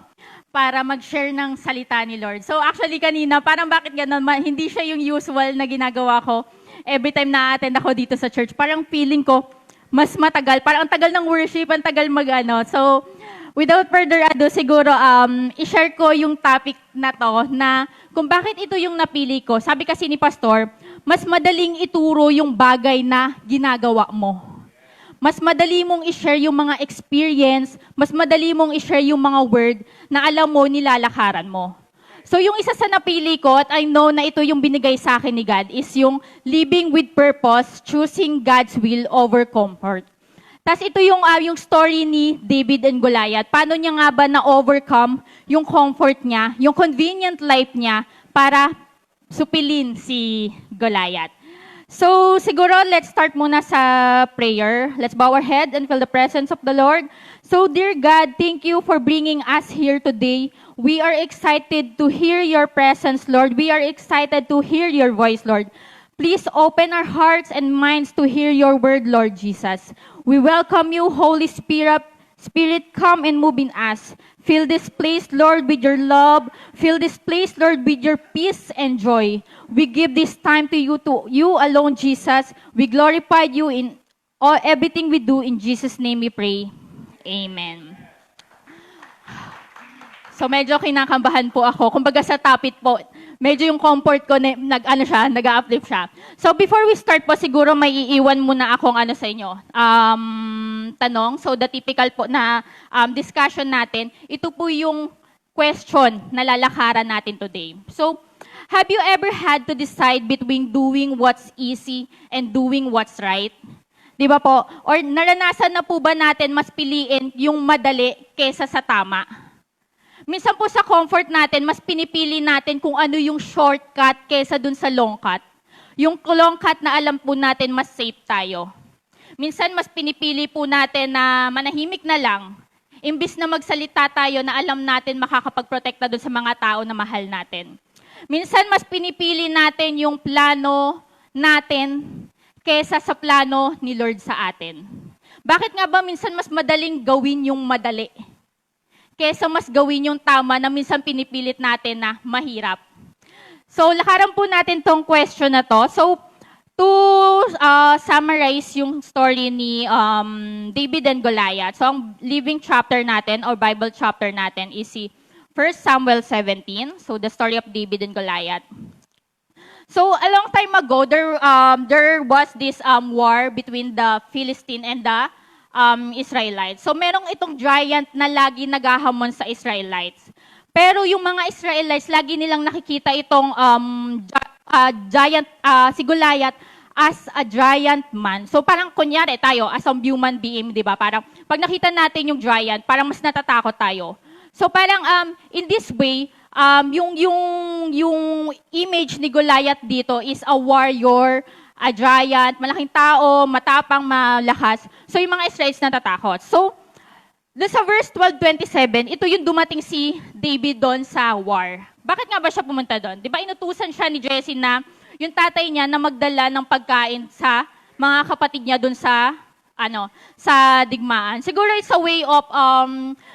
para mag-share ng salita ni Lord. So, actually kanina, parang bakit ganun, hindi siya yung usual na ginagawa ko every time na-attend ako dito sa church. Parang feeling ko, mas matagal. Parang ang tagal ng worship, ang tagal mag-ano. So, without further ado, siguro, i-share ko yung topic na to na kung bakit ito yung napili ko. Sabi kasi ni Pastor, mas madaling ituro yung bagay na ginagawa mo. Mas madali mong i-share yung mga experience, mas madali mong i-share yung mga word na alam mo nilalakaran mo. So yung isa sa napili ko, at I know na ito yung binigay sa akin ni God, is yung living with purpose, choosing God's will over comfort. Tapos ito yung story ni David and Goliath. Paano niya nga ba na-overcome yung comfort niya, yung convenient life niya para supilin si Goliath. So, siguro, let's start muna sa prayer. Let's bow our head and feel the presence of the Lord. So, dear God, thank you for bringing us here today. We are excited to hear your presence, Lord. We are excited to hear your voice, Lord. Please open our hearts and minds to hear your word, Lord Jesus. We welcome you, Holy Spirit. Spirit, come and move in us. Fill this place, Lord, with your love. Fill this place, Lord, with your peace and joy. We give this time to you alone, Jesus. We glorify you in everything we do. In Jesus' name we pray. Amen. So medyo kinakabahan po ako. Kumbaga sa topic po, medyo yung comfort ko, nag-uplift siya. So before we start po, siguro may iiwan muna akong sa inyo. Tanong. So the typical po na discussion natin, ito po yung question na lalakaran natin today. So, have you ever had to decide between doing what's easy and doing what's right? Di ba po? Or naranasan na po ba natin mas piliin yung madali kesa sa tama? Minsan po sa comfort natin, mas pinipili natin kung ano yung shortcut kesa dun sa long cut. Yung long cut na alam po natin mas safe tayo. Minsan mas pinipili po natin na manahimik na lang, imbis na magsalita tayo na alam natin makakapagprotekta dun sa mga tao na mahal natin. Minsan mas pinipili natin yung plano natin kesa sa plano ni Lord sa atin. Bakit nga ba minsan mas madaling gawin yung madali? Kesa mas gawin yung tama na minsan pinipilit natin na mahirap. So, lakaran po natin tong question na to. So, to summarize yung story ni David and Goliath. So, ang living chapter natin or Bible chapter natin is si 1 Samuel 17. So, the story of David and Goliath. So, a long time ago, there was this war between the Philistine and the Israelites. So, merong itong giant na lagi naghahamon sa Israelites. Pero yung mga Israelites, lagi nilang nakikita itong giant, si Goliath, as a giant man. So parang kunyari tayo, as a human being, di ba? Parang pag nakita natin yung giant, parang mas natatakot tayo. So parang in this way, yung image ni Goliath dito is a warrior, a giant, malaking tao, matapang, malakas. So yung mga Israelites natatakot. So, doon sa verse 12:27, ito yung dumating si David doon sa war. Bakit nga ba siya pumunta doon? Di ba inutusan siya ni Jesse na yung tatay niya na magdala ng pagkain sa mga kapatid niya doon sa digmaan. Siguro it's a way of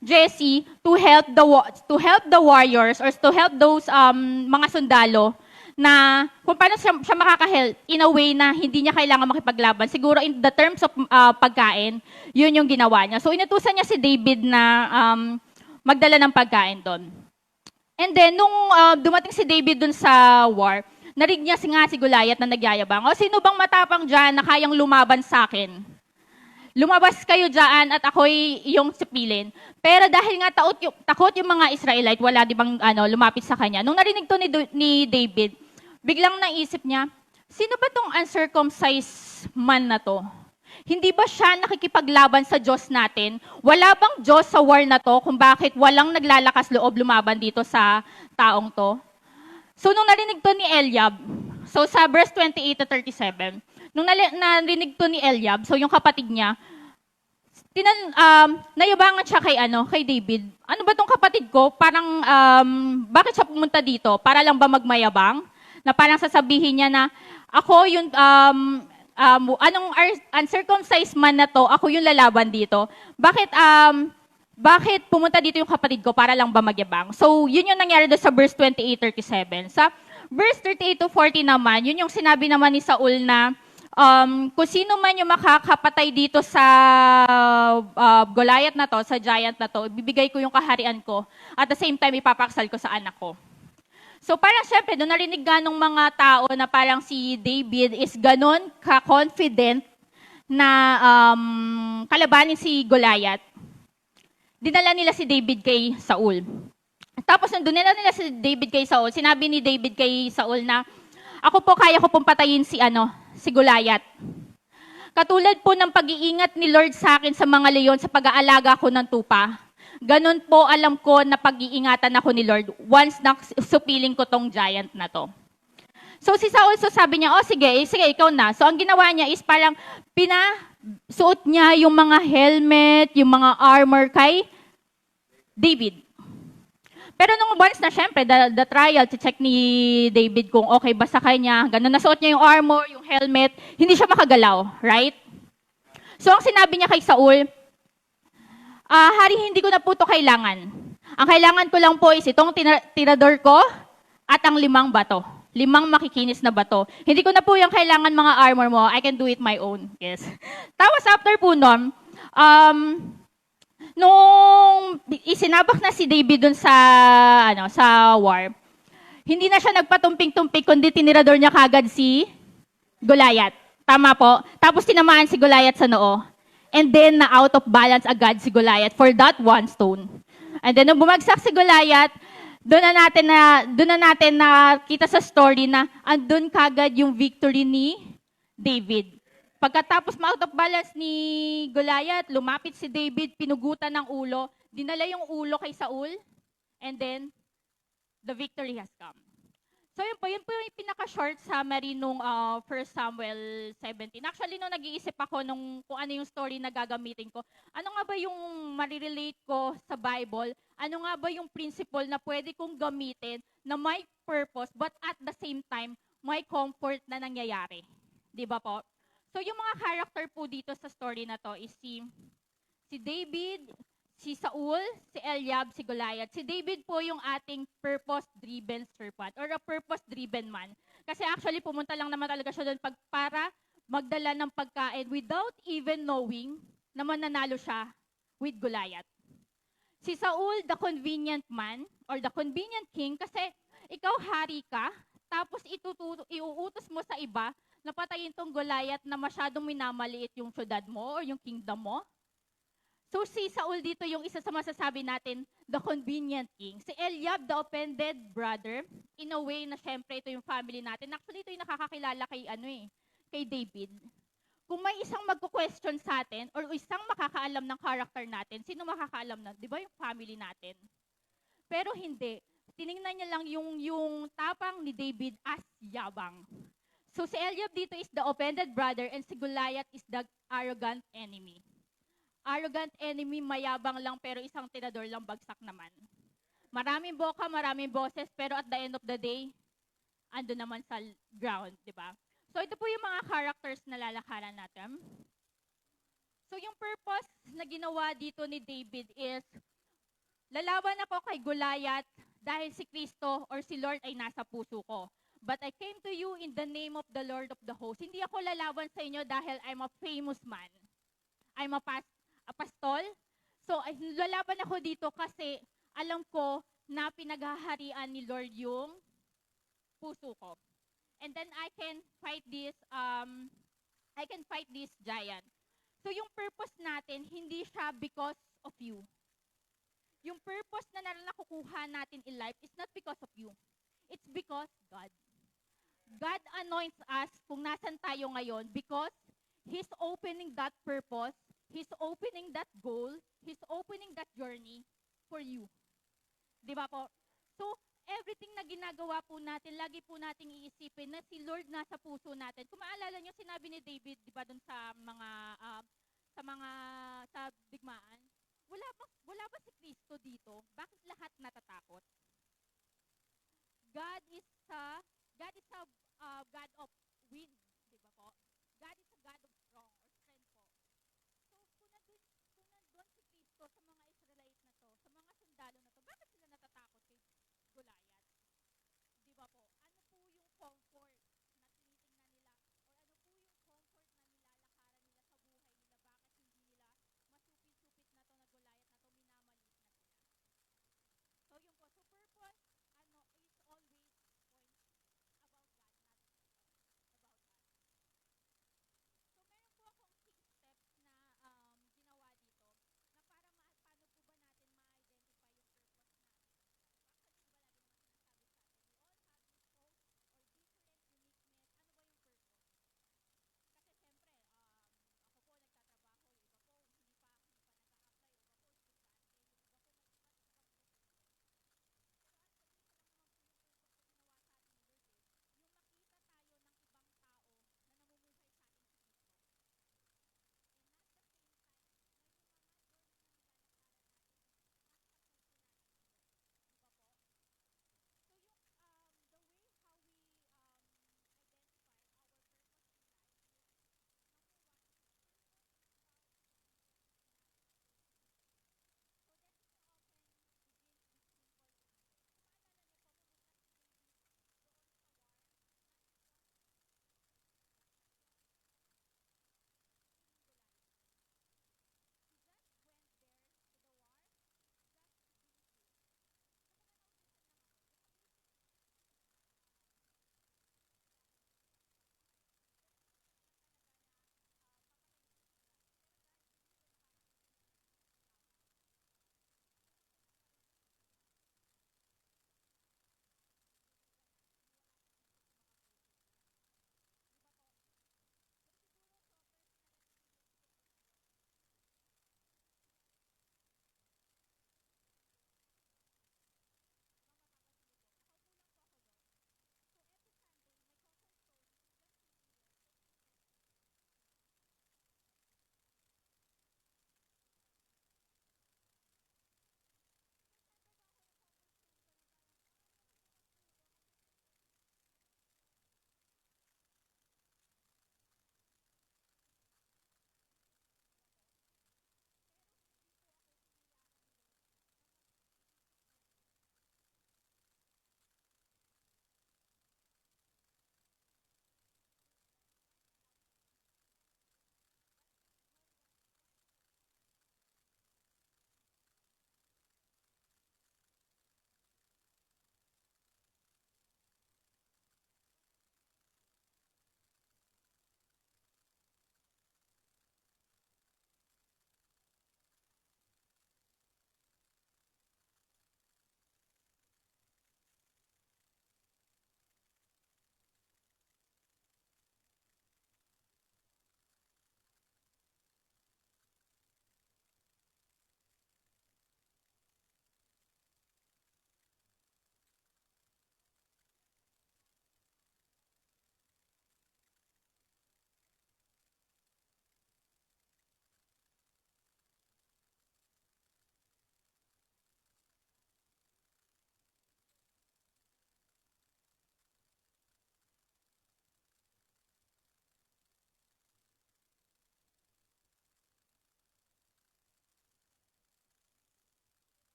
Jesse to help the warriors or to help those mga sundalo na kung paano siya makaka-help in a way na hindi niya kailangan makipaglaban. Siguro in the terms of pagkain, yun yung ginawa niya. So inutusan niya si David na magdala ng pagkain doon. And then, nung dumating si David doon sa war, narinig niya si Goliath na nagyayabang, o sino bang matapang dyan na kayang lumaban sa akin? Lumabas kayo dyan at ako'y iyong sipilin. Pero dahil nga takot yung mga Israelite, wala di bang lumapit sa kanya. Nung narinig to ni David, biglang naisip niya, sino ba tong uncircumcised man na to? Hindi ba siya nakikipaglaban sa Diyos natin? Wala bang Diyos sa war na to kung bakit walang naglalakas loob lumaban dito sa taong to? So, nung narinig to ni Eliab, so sa verse 28 to 37, nung narinig to ni Eliab, so yung kapatid niya, nayabangan siya kay David. Ano ba tong kapatid ko? Parang, bakit siya pumunta dito? Para lang ba magmayabang? Na parang sasabihin niya na, ako yung, anong uncircumcised man na to, ako yung lalaban dito. Bakit pumunta dito yung kapatid ko para lang ba magyabang? So, yun yung nangyari doon sa verse 28-37. Sa verse 38 to 40 naman, yun yung sinabi naman ni Saul na kung sino man yung makakapatay dito sa Goliath na to, sa giant na to, bibigay ko yung kaharian ko. At the same time, ipapaksal ko sa anak ko. So parang syempre, doon narinig ganong mga tao na parang si David is ganon ka-confident na kalabanin si Goliath. Dinala nila si David kay Saul. Tapos nung dinala nila si David kay Saul, sinabi ni David kay Saul na, ako po kaya ko pong patayin si Goliath. Katulad po ng pag-iingat ni Lord sa akin sa mga leon sa pag-aalaga ko ng tupa. Ganon po alam ko na pag-iingatan ako ni Lord once na supiling ko tong giant na to. So si Saul, sabi niya, sige, ikaw na. So ang ginawa niya is parang pinasuot niya yung mga helmet, yung mga armor kay David. Pero nung once na syempre, the trial, check ni David kung okay ba sa kanya, ganun, nasuot niya yung armor, yung helmet, hindi siya makagalaw, right? So ang sinabi niya kay Saul, Hari, hindi ko na po ito kailangan. Ang kailangan ko lang po is itong tirador ko at ang 5 bato. 5 makikinis na bato. Hindi ko na po yung kailangan mga armor mo. I can do it my own. Yes. Tapos after po nun, nung isinabak na si David dun sa war, hindi na siya nagpatumping-tumpik, kundi tinirador niya kagad si Goliath. Tama po. Tapos tinamaan si Goliath sa noo. And then, na out of balance agad si Goliath for that one stone. And then, nung bumagsak si Goliath, doon na natin nakita sa story na andun kagad yung victory ni David. Pagkatapos ma-out of balance ni Goliath, lumapit si David, pinugutan ng ulo, dinala yung ulo kay Saul, and then, the victory has come. So yun po yung pinaka-short summary nung 1 Samuel 17. Actually, nung nag-iisip ako kung ano yung story na gagamitin ko, ano nga ba yung marirelate ko sa Bible, ano nga ba yung principle na pwede kong gamitin na may purpose, but at the same time, may comfort na nangyayari. Di ba po? So yung mga character po dito sa story na to is si David, Si Saul, si Eliab, si Goliath. Si David po yung ating purpose-driven servant or a purpose-driven man. Kasi actually, pumunta lang naman talaga siya doon para magdala ng pagkain without even knowing na mananalo siya with Goliath. Si Saul, the convenient man or the convenient king kasi ikaw hari ka, tapos iuutos mo sa iba na patayin tong Goliath na masyadong minamaliit yung syudad mo or yung kingdom mo. So si Saul dito yung isa sa masasabi natin, the convenient king. Si Eliab, the offended brother, in a way na syempre ito yung family natin. Actually, ito yung nakakakilala kay David. Kung may isang magko-question sa atin or isang makakaalam ng character natin, sino makakaalam na? Di ba yung family natin? Pero hindi. Tiningnan niya lang yung tapang ni David as yabang. So si Eliab dito is the offended brother and si Goliath is the arrogant enemy. Arrogant enemy, mayabang lang pero isang tinador lang bagsak naman. Maraming boka, maraming boses, pero at the end of the day, ando naman sa ground, di ba? So ito po yung mga characters na lalakaran natin. So yung purpose na ginawa dito ni David is, lalaban ako kay Goliath dahil si Kristo or si Lord ay nasa puso ko. But I came to you in the name of the Lord of the hosts. Hindi ako lalaban sa inyo dahil I'm a famous man. I'm a pastol. So, lalaban ako dito kasi alam ko na pinaghaharian ni Lord yung puso ko. And then I can fight this giant. So, yung purpose natin, hindi siya because of you. Yung purpose na nakukuha natin in life is not because of you. It's because God. God anoints us kung nasan tayo ngayon because He's opening that purpose, He's opening that goal, He's opening that journey for you. Di ba po? So, everything na ginagawa po natin, lagi po nating iisipin na si Lord nasa puso natin. Kung maalala niyo, sinabi ni David, di ba, dun sa digmaan, wala ba si Kristo dito? Bakit lahat natatakot? God is a God of win, di ba po? God is a God of strong or strength po. So, kung nandun si Kristo sa mga Israelite na to, sa mga sundalo na to, bakit sila natatakot kay Goliath? Di ba po? Ano po yung comfort na tinitingnan nila? O ano po yung comfort na nilalakaran nila sa buhay nila? Bakit hindi nila masupit-supit na to na Goliath na to, minamalit na sila? So, yung po. So, purpose, is always point about God, not about us.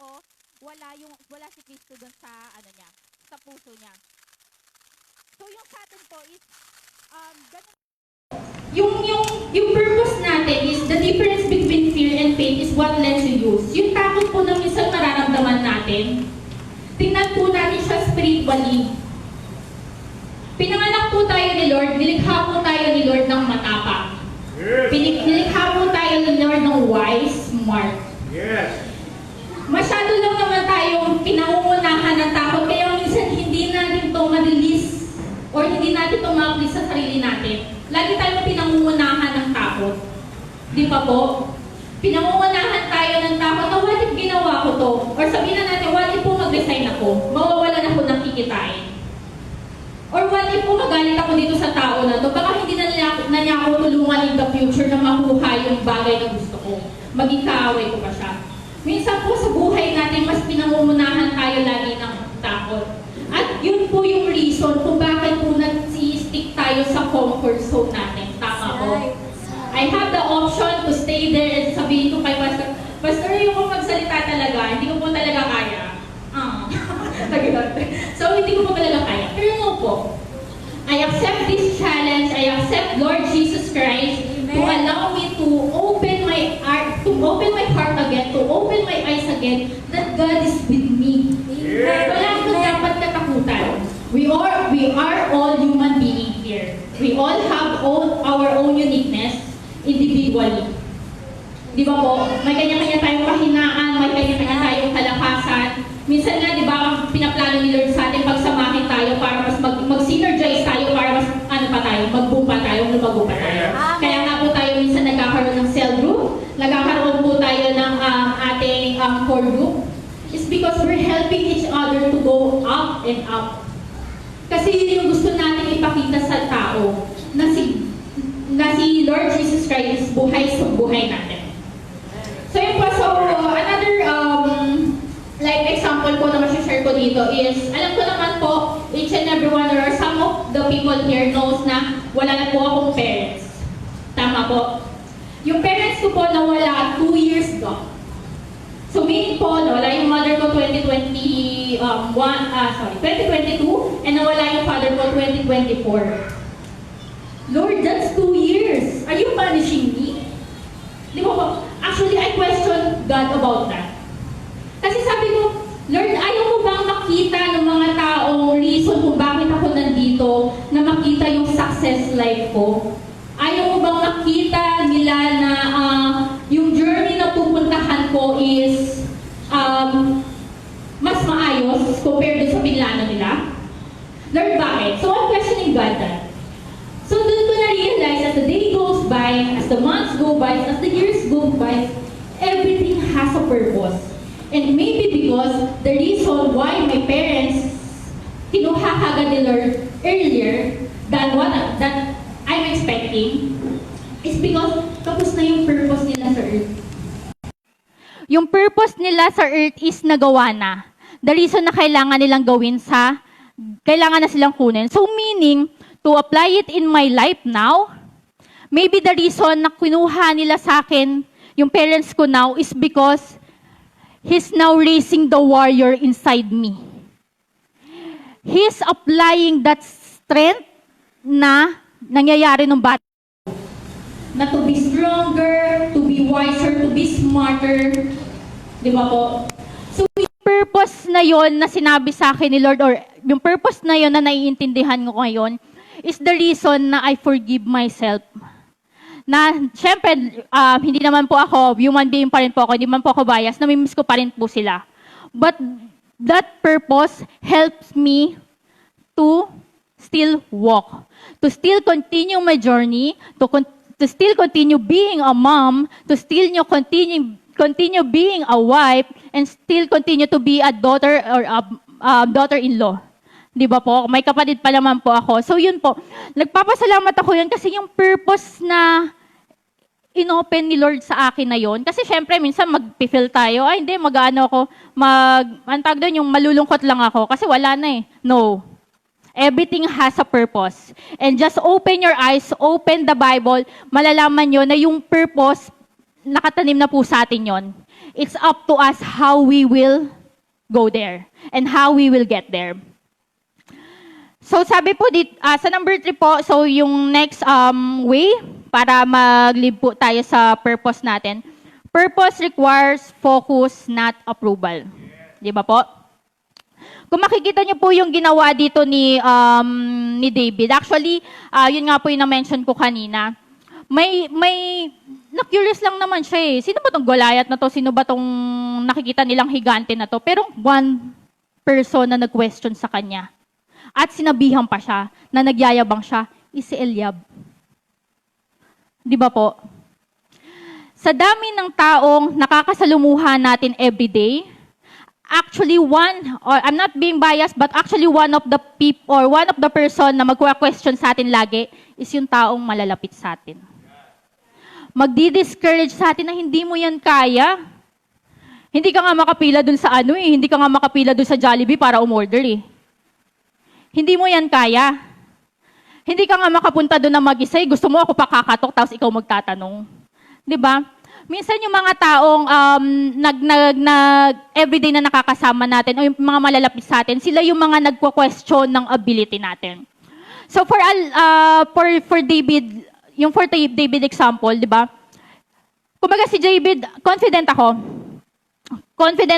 tao, wala si Kristo doon sa niya, sa puso niya. So yung sa atin po is ganun. Yung purpose natin is the difference between fear and faith is what lets you use. Yung takot po na minsan mararamdaman natin, tingnan po natin siya spiritually. Pinanganak po tayo ni Lord, nilikha po tayo ni Lord ng matapang. Nilikha po tayo ni Lord ng wise, smart. Masyado lang naman tayong pinangungunahan ng takot, kaya minsan hindi natin ito ma-release or hindi natin ito ma-apply sa sarili natin. Lagi tayong pinangungunahan ng takot. Di ba po? Pinangungunahan tayo ng takot na what if ginawa ko to? Or sabihin na natin, what if po mag-resign ako? Mawawalan ako ng kikitain. Or what if po magalit ako dito sa tao na to? Baka hindi na niya ako tulungan in the future na makuha yung bagay na gusto ko. Maging kaaway ko pa siya. Minsan po sa buhay natin, mas pinangungunahan tayo lagi ng takot. At yun po yung reason kung bakit po nag-stick tayo sa comfort zone natin. Tama po. I have the option to stay there and sabihin ko kay Pastor, Pastor, yung kung magsalita talaga, hindi ko po talaga kaya. So, hindi ko po talaga kaya. Pero no po, I accept this challenge. I accept Lord Jesus Christ to allow me to open my heart, again, to open my eyes again, that God is with me. Wala akong dapat katakutan. We are all human beings here. We all have our own uniqueness individually. Di ba po? May kanya-kanya tayong kahinaan, may kanya-kanya tayong kalakasan. Minsan nga, di ba, ang pinaplano ni Lord sa atin, pagsamahin tayo para mas mag-synergize tayo, para mas mag-boom pa tayo, lumago pa tayo. Kaya nga po tayo minsan nagkakaroon ng cell group, nagkakaroon po tayo ng ating core group. It's because we're helping each other to go up and up. Kasi yun yung gusto natin ipakita sa tao na si Lord Jesus Christ is buhay sa buhay natin. So yun po, so another life example po na masishare ko dito is, alam ko naman po, each and every one or some of the people here knows na wala na po akong parents. Tama po. Yung parents ko po nawala 2 years ago. So meaning po, nawala yung mother ko 2022 and nawala yung father ko 2024. Lord, that's 2 years. Are you punishing me? Di ba po? Actually, I question God about that. Kasi sabi ko, Lord, ayaw mo bang makita ng mga taong reason kung bakit ako nandito na makita yung success life ko? Ayaw mo bang makita nila na yung journey na pupuntahan ko is mas maayos compared sa pinlano nila? Lord, bakit? So I'm questioning God that. So doon ko na-realize as the day goes by, as the months go by, as the years go by, everything has a purpose. And maybe because the reason why my parents kinuha kagad ni Lord earlier than what that I'm expecting is because tapos na yung purpose nila sa earth. Yung purpose nila sa earth is nagawa na. The reason na kailangan nilang gawin kailangan na silang kunin. So meaning, to apply it in my life now, maybe the reason na kinuha nila sa akin, yung parents ko now, is because He's now raising the warrior inside me. He's applying that strength na nangyayari nung bata. Na to be stronger, to be wiser, to be smarter. Di ba po? So, yung purpose na yon na sinabi sa akin ni Lord, or yung purpose na yon na naiintindihan ko ngayon, is the reason na I forgive myself. Na, syempre, hindi naman po ako, human being pa rin po ako, hindi man po ako bias, namimiss ko pa rin po sila. But that purpose helps me to still walk, to still continue my journey, to still continue being a mom, to still continue being a wife, and still continue to be a daughter or a daughter-in-law. Di ba po? May kapatid pa naman po ako. So yun po, nagpapasalamat ako yun kasi yung purpose na inopen ni Lord sa akin na yun. Kasi syempre, minsan mag-feel tayo, ay hindi, antag doon, yung malulungkot lang ako kasi wala na eh. No. Everything has a purpose. And just open your eyes, open the Bible, malalaman nyo na yung purpose, nakatanim na po sa atin yon. It's up to us how we will go there and how we will get there. So sabi po sa number 3 po, so yung next way para mag-live po tayo sa purpose natin. Purpose requires focus, not approval. Di ba po? Kung makikita niyo po yung ginawa dito ni David, actually, yun nga po yung na-mention ko kanina. Na-curious lang naman siya eh. Sino ba tong Goliath na to? Sino ba tong nakikita nilang higante na to? Pero one person na nag-question sa kanya at sinabihan pa siya na nagyayabang siya is si Eliab. Di ba po? Sa dami ng taong nakakasalumuha natin everyday, actually I'm not being biased, but actually one of the people or one of the person na magwa-question sa atin lagi is yung taong malalapit sa atin. Magdi-discourage sa atin na hindi mo yan kaya. Hindi ka nga makapila dun sa hindi ka nga makapila dun sa Jollibee para umorder eh. Hindi mo yan kaya. Hindi ka nga makapunta dun na mag-isa, gusto mo ako pakakatok tapos ikaw magtatanong. 'Di ba? Minsan yung mga taong everyday na nakakasama natin o yung mga malalapit sa atin, sila yung mga nagko-question ng ability natin. So for David, yung for David example, 'di ba? Kumbaga si David, confident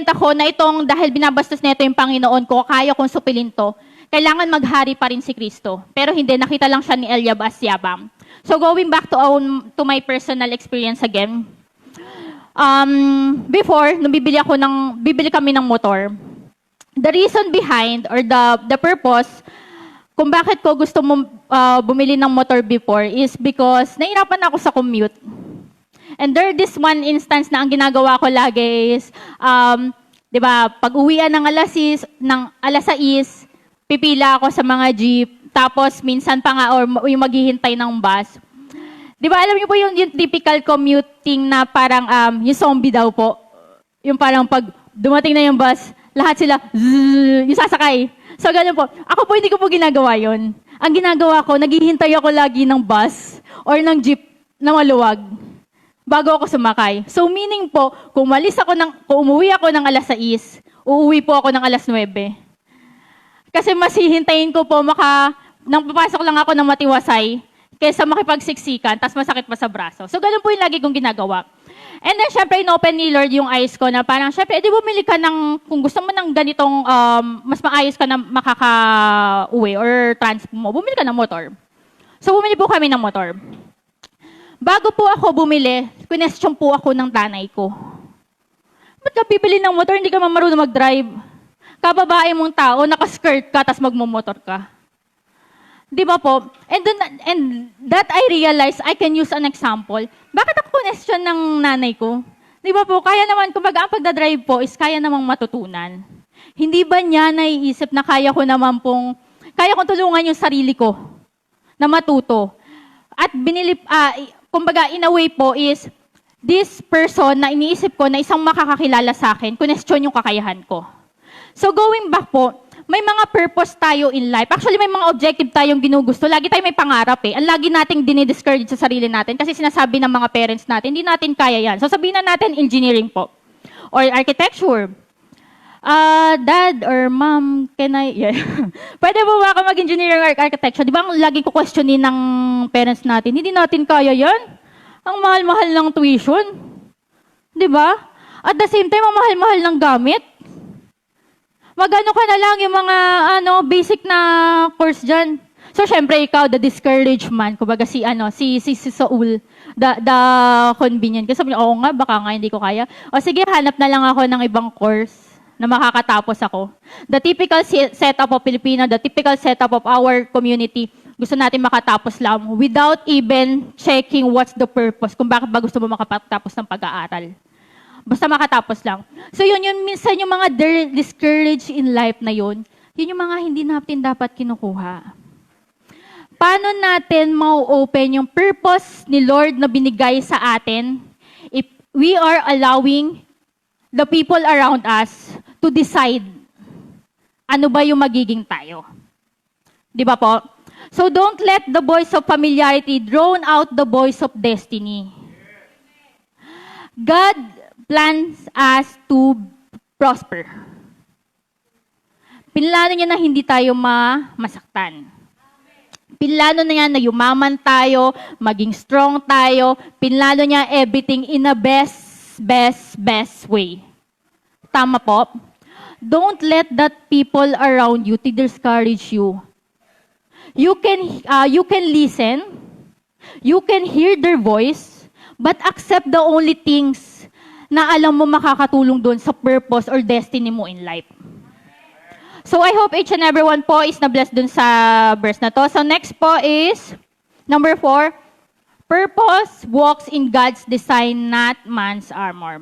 ako na itong dahil binabastos nito yung Panginoon ko, kaya kong supilin to. Kailangan maghari pa rin si Kristo. Pero hindi, nakita lang siya ni Eliab as yabang. So going back to my personal experience again. Before, nung bibili kami ng motor, the reason behind or the purpose kung bakit ko gusto mo bumili ng motor before is because nahirapan ako sa commute. And there this one instance na ang ginagawa ko lagi is, 'di ba, pag-uwian ng alas 6, pipila ako sa mga jeep, tapos minsan pa nga or yung maghihintay ng bus. Di ba, alam niyo po yung typical commuting na parang yung zombie daw po. Yung parang pag dumating na yung bus, lahat sila, yung sasakay. So, ganun po. Ako po, hindi ko po ginagawa yon. Ang ginagawa ko, naghihintay ako lagi ng bus or ng jeep na maluwag bago ako sumakay. So, meaning po, kung umuwi ako ng alas 6, uuwi po ako ng alas 9. Kasi mas hihintayin ko po nang papasok lang ako ng matiwasay, kaysa makipagsiksikan, tapos masakit pa sa braso. So, ganun po yung lagi kong ginagawa. And then, syempre, inopen ni Lord yung eyes ko na parang, syempre, di bumili ka kung gusto mo ng ganitong, mas maayos ka na makaka-uwi or transpo mo, bumili ka ng motor. So, bumili po kami ng motor. Bago po ako bumili, question po ako ng tanay ko. Ba't ka bibili ng motor, hindi ka marunong mag-drive? Kababae mong tao, nakaskirt ka, tapos magmumotor ka. Di ba po? And that I realized, I can use an example. Bakit ako question ng nanay ko? Di ba po? Kaya naman, kumbaga, ang pagdadrive po is kaya namang matutunan. Hindi ba niya naiisip na kaya kong tulungan yung sarili ko na matuto? At kumbaga, in a way po is, this person na iniisip ko na isang makakakilala sa akin, question yung kakayahan ko. So going back po, may mga purpose tayo in life. Actually, may mga objective tayong ginugusto. Lagi tayo may pangarap eh. Ang lagi nating dinidiscourage sa sarili natin kasi sinasabi ng mga parents natin, hindi natin kaya yan. So sabihin na natin engineering po. Or architecture. Dad or mom, can I? Yeah. Pwede po ba ka mag-engineering or architecture? Di ba ang lagi ko questionin ng parents natin, hindi natin kaya yan? Ang mahal-mahal ng tuition. Di ba? At the same time, ang mahal-mahal ng gamit. Magano ka na lang yung mga basic na course dyan. So, syempre, ikaw, the discouraged man. Kumbaga si Saul, the convenient. Kasi sabi niya, oo nga, baka nga hindi ko kaya. O sige, hanap na lang ako ng ibang course na makakatapos ako. The typical setup of Filipino, the typical setup of our community, gusto natin makatapos lang without even checking what's the purpose, kung bakit ba gusto mo makatapos ng pag-aaral. Basta makatapos lang. So yun minsan yung mga discouraged in life na yun yung mga hindi natin dapat kinukuha. Paano natin mau-open yung purpose ni Lord na binigay sa atin if we are allowing the people around us to decide ano ba yung magiging tayo? Di ba po? So don't let the voice of familiarity drown out the voice of destiny. God plans us to prosper. Pinlano niya na hindi tayo masaktan. Pinlano niya na yumaman tayo, maging strong tayo. Pinlano niya everything in a best way. Tama po? Don't let that people around you to discourage you. You can listen, you can hear their voice, but accept the only things na alam mo makakatulong doon sa purpose or destiny mo in life. So I hope each and everyone po is na-blessed dun sa verse na to. So next po is, number 4, purpose walks in God's design, not man's armor.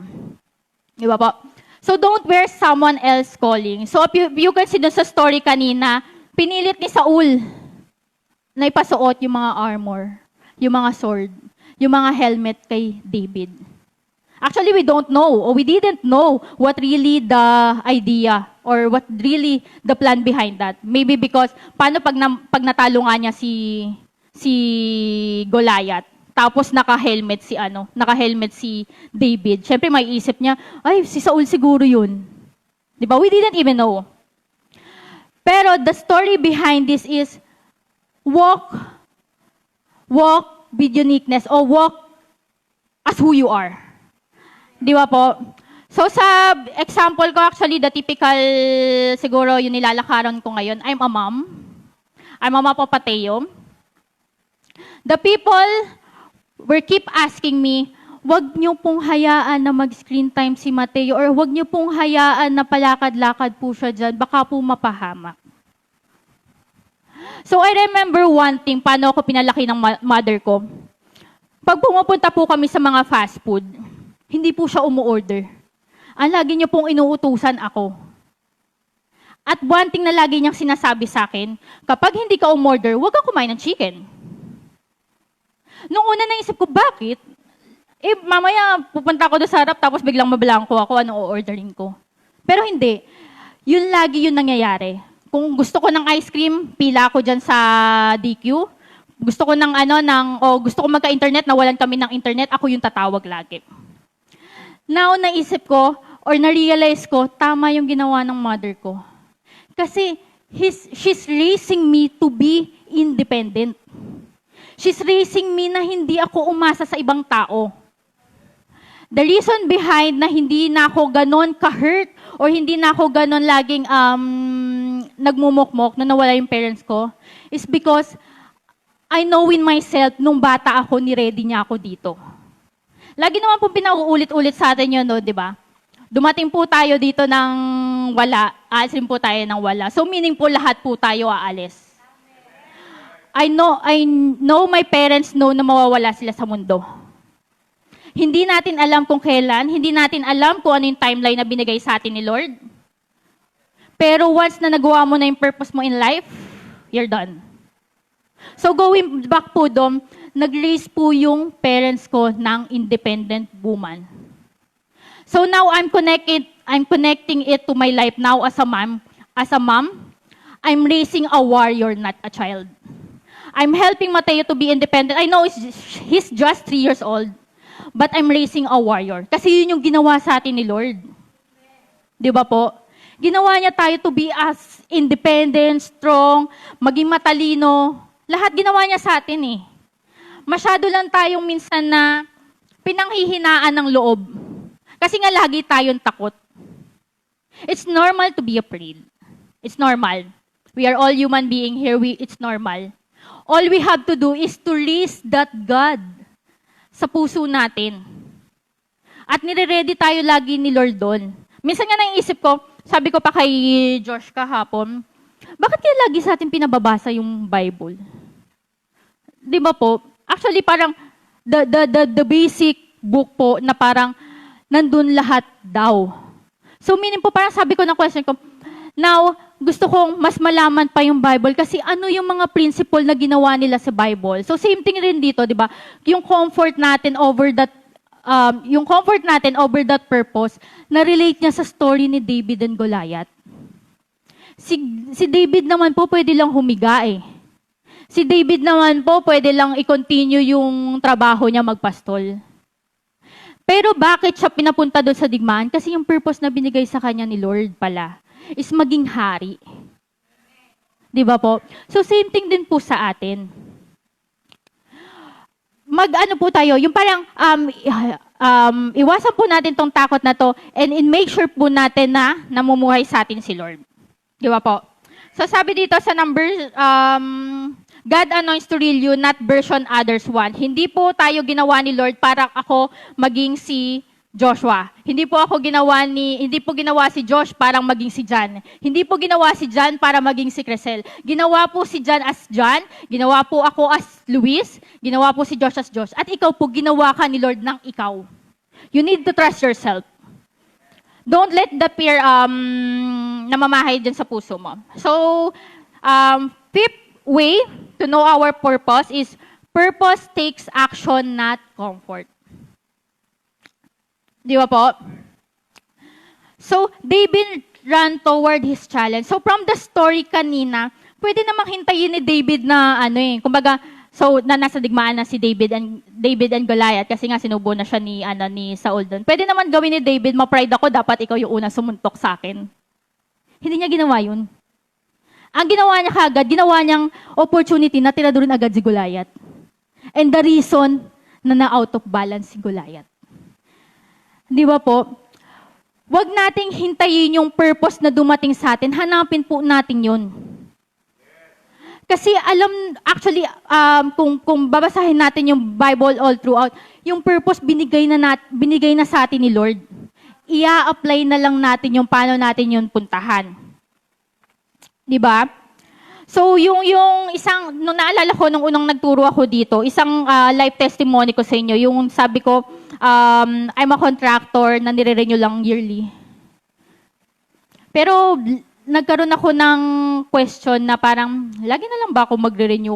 Di ba po? So don't wear someone else calling. So if you can see dun sa story kanina, pinilit ni Saul na ipasuot yung mga armor, yung mga sword, yung mga helmet kay David. Actually, we don't know, or we didn't know what really the idea or what really the plan behind that. Maybe because, paano pag natalo nga niya si Goliath, tapos naka-helmet si David. Siyempre, may isip niya, ay, si Saul siguro yun. Di ba? We didn't even know. Pero the story behind this is, walk with uniqueness, or walk as who you are. Di ba po? So sa example ko, actually, the typical, siguro yung nilalakaran ko ngayon, I'm a mom. I'm a mom of Pateo. The people will keep asking me, wag niyo pong hayaan na mag-screen time si Mateo, or wag niyo pong hayaan na palakad-lakad po siya dyan, baka po mapahamak. So I remember one thing, paano ako pinalaki ng mother ko. Pag pumupunta po kami sa mga fast food, hindi po siya umu-order. Ang lagi niyo pong inuutusan ako. At one thing na lagi niyang sinasabi sa akin, kapag hindi ka umorder, huwag ka kumain ng chicken. Nung una naisip ko, bakit? Mamaya pupunta ako doon sa harap tapos biglang mablangko ako anong o-ordering ko. Pero hindi. Yun lagi yung nangyayari. Kung gusto ko ng ice cream, pila ako dyan sa DQ. Gusto ko gusto ko magka-internet, nawalan kami ng internet, ako yung tatawag lagi. Now, naisip ko, or na-realize ko, tama yung ginawa ng mother ko. Kasi, she's raising me to be independent. She's raising me na hindi ako umasa sa ibang tao. The reason behind na hindi na ako ganon ka-hurt, or hindi na ako ganon laging nagmumukmok na nawala yung parents ko, is because I know in myself, nung bata ako, ni-ready niya ako dito. Lagi naman po pinauulit-ulit sa atin yun, no, di ba? Dumating po tayo dito ng wala, aalis rin po tayo ng wala. So meaning po lahat po tayo aalis. I know my parents know na mawawala sila sa mundo. Hindi natin alam kung kailan, hindi natin alam kung ano yung timeline na binigay sa atin ni Lord. Pero once na nagawa mo na yung purpose mo in life, you're done. So going back po doon, nag-raise po yung parents ko ng independent woman. So now I'm connecting it to my life now as a mom. As a mom, I'm raising a warrior, not a child. I'm helping Mateo to be independent. I know he's just 3 years old, but I'm raising a warrior. Kasi yun yung ginawa sa atin ni Lord. Di ba po? Ginawa niya tayo to be as independent, strong, maging matalino. Lahat ginawa niya sa atin eh. Masyado lang tayong minsan na pinanghihinaan ng loob. Kasi nga lagi tayong takot. It's normal to be afraid. It's normal. We are all human being here. It's normal. All we have to do is to raise that God sa puso natin. At nire-ready tayo lagi ni Lord doon. Minsan nga naisip ko, sabi ko pa kay Josh kahapon, bakit kaya lagi sa atin pinababasa yung Bible? Di ba po? Actually, parang the basic book po na parang nandun lahat daw. So, meaning po, parang sabi ko ng question ko, now, gusto kong mas malaman pa yung Bible kasi ano yung mga principle na ginawa nila sa Bible. So, same thing rin dito, di ba? Yung comfort natin over that purpose, na-relate niya sa story ni David and Goliath. Si David naman po pwede lang humiga eh. Si David naman po, pwede lang i-continue yung trabaho niya magpastol. Pero bakit siya pinapunta doon sa digmaan? Kasi yung purpose na binigay sa kanya ni Lord pala is maging hari. Di ba po? So same thing din po sa atin. Mag-ano po tayo, yung parang iwasan po natin tong takot na to and make sure po natin na namumuhay sa atin si Lord. Di ba po? So sabi dito sa Numbers, God anoints to rule you, not version others want. Hindi po tayo ginawa ni Lord para ako maging si Joshua. Hindi po ginawa si Josh para maging si John. Hindi po ginawa si John para maging si Crescel. Ginawa po si John as John, ginawa po ako as Luis, ginawa po si Josh as Josh. At ikaw po, ginawa ka ni Lord ng ikaw. You need to trust yourself. Don't let the fear namamahay dyan sa puso mo. So, fifth way to know our purpose is purpose takes action, not comfort. Di ba po? So, David ran toward his challenge. So, from the story kanina, pwede namang hintayin ni David na kumbaga, so nasa digmaan na si David and Goliath kasi nga sinubo na siya ni Saul doon. Pwede naman gawin ni David, ma-pride ako, dapat ikaw yung unang sumuntok sa akin. Hindi niya ginawa yun. Ang ginawa niya kagad, ginawa niyang opportunity na tiradurin agad si Goliath. And the reason na na-out of balance si Goliath. Di ba po? Huwag nating hintayin yung purpose na dumating sa atin. Hanapin po natin yun. Kasi actually, kung babasahin natin yung Bible all throughout, yung purpose binigay na sa atin ni Lord. Ia-apply na lang natin yung paano natin yun puntahan. Di ba? So, yung nung naalala ko, nung unang nagturo ako dito, isang life testimony ko sa inyo, yung sabi ko, I'm a contractor na nire-renew lang yearly. Pero, nagkaroon ako ng question na parang, lagi na lang ba ako magre-renew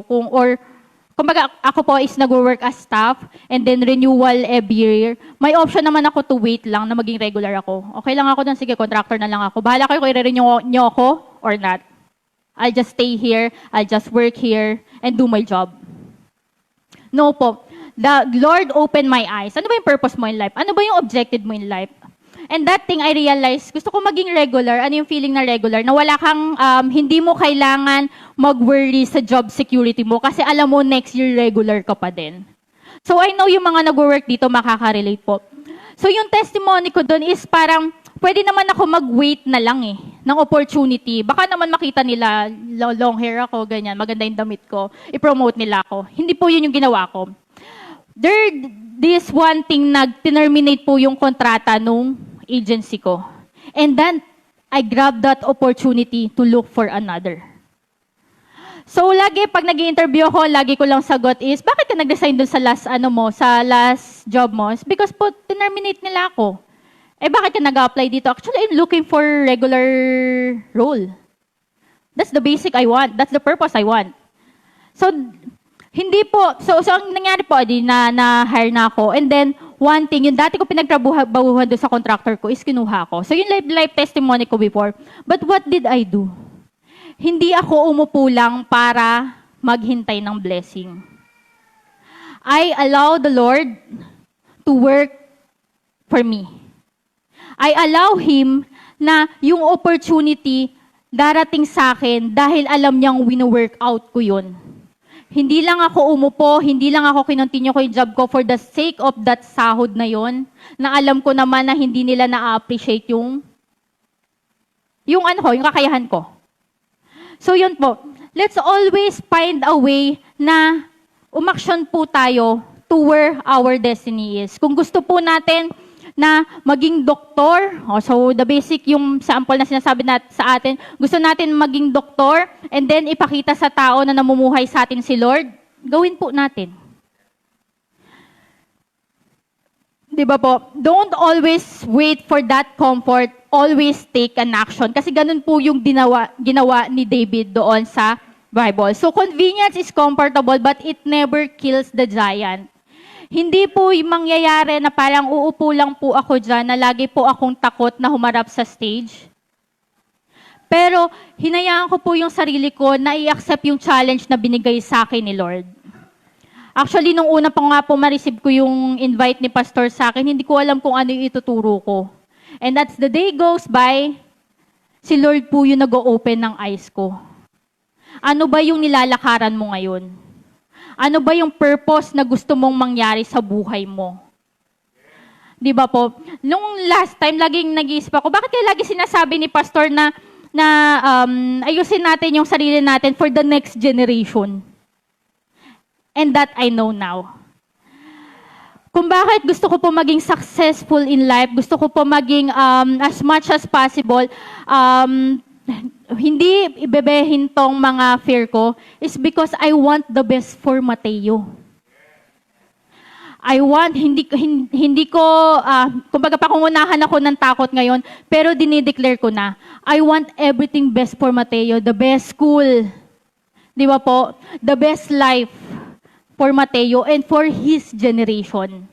kumbaga, ako po is nag-work as staff and then renewal every year. May option naman ako to wait lang na maging regular ako. Okay lang ako doon, sige, contractor na lang ako. Bahala kayo kung i-renew nyo ako or not. I'll just stay here, I'll just work here, and do my job. No po. The Lord opened my eyes. Ano ba yung purpose mo in life? Ano ba yung objective mo in life? And that thing I realized, gusto ko maging regular. Ano yung feeling na regular? Na wala kang, hindi mo kailangan mag-worry sa job security mo kasi alam mo next year regular ka pa din. So I know yung mga nag-work dito makaka-relate po. So yung testimony ko doon is parang, pwede naman ako mag-wait na lang ng opportunity. Baka naman makita nila, long hair ako, ganyan, maganda yung damit ko, i-promote nila ako. Hindi po yun yung ginawa ko. This one thing, nag-terminate po yung kontrata nung agency ko. And then, I grabbed that opportunity to look for another. So, lagi, pag nag-i-interview ako, lagi ko lang sagot is, bakit ka nag-resign dun sa last job mo? It's because po, terminate nila ako. Bakit ka nag-apply dito? Actually, I'm looking for regular role. That's the basic I want. That's the purpose I want. So, hindi po. So ang nangyari po, na-hire na ako. And then, one thing, yung dati ko pinagtrabahuhan doon sa contractor ko is kinuha ko. So, yung life testimony ko before. But what did I do? Hindi ako umupo lang para maghintay ng blessing. I allow the Lord to work for me. I allow Him na yung opportunity darating sa akin dahil alam niyang wino-work out ko yun. Hindi lang ako umupo, hindi lang ako kinontinue ko yung job ko for the sake of that sahod na yon, na alam ko naman na hindi nila na-appreciate yung kakayahan ko. So yun po, let's always find a way na umaksyon po tayo to where our destiny is. Kung gusto po natin na maging doktor, so the basic yung sample na sinasabi sa atin, gusto natin maging doktor and then ipakita sa tao na namumuhay sa atin si Lord, gawin po natin. Di ba po? Don't always wait for that comfort, always take an action. Kasi ganun po yung ginawa ni David doon sa Bible. So convenience is comfortable but it never kills the giant. Hindi po mangyayari na parang uupo lang po ako dyan na lagi po akong takot na humarap sa stage. Pero hinayaan ko po yung sarili ko na i-accept yung challenge na binigay sa akin ni Lord. Actually, nung una pa nga po ma-receive ko yung invite ni Pastor sa akin, hindi ko alam kung ano yung ituturo ko. And as the day goes by, si Lord po yung nag-o-open ng eyes ko. Ano ba yung nilalakaran mo ngayon? Ano ba yung purpose na gusto mong mangyari sa buhay mo? Di ba po? Nung last time, laging nag-iisip ako, bakit kaya lagi sinasabi ni Pastor na ayusin natin yung sarili natin for the next generation? And that I know now. Kung bakit gusto ko po maging successful in life, gusto ko po maging as much as possible, hindi ibebehin tong mga fear ko, is because I want the best for Mateo. Hindi ko, kumbaga pakungunahan ako ng takot ngayon, pero dinideclare ko na, I want everything best for Mateo, the best school, di ba po? The best life for Mateo and for his generation.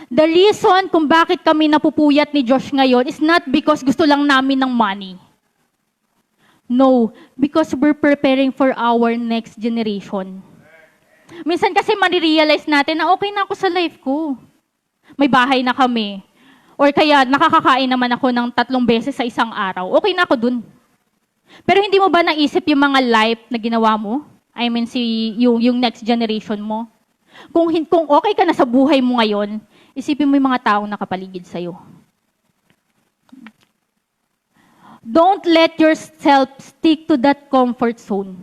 The reason kung bakit kami napupuyat ni Josh ngayon is not because gusto lang namin ng money. No, because we're preparing for our next generation. Minsan kasi marirealize natin na okay na ako sa life ko. May bahay na kami. Or kaya nakakakain naman ako ng 3 beses sa isang araw. Okay na ako dun. Pero hindi mo ba naisip yung mga life na ginawa mo? I mean, yung next generation mo? Kung okay ka na sa buhay mo ngayon, isipin mo yung mga taong nakapaligid sa'yo. Don't let yourself stick to that comfort zone.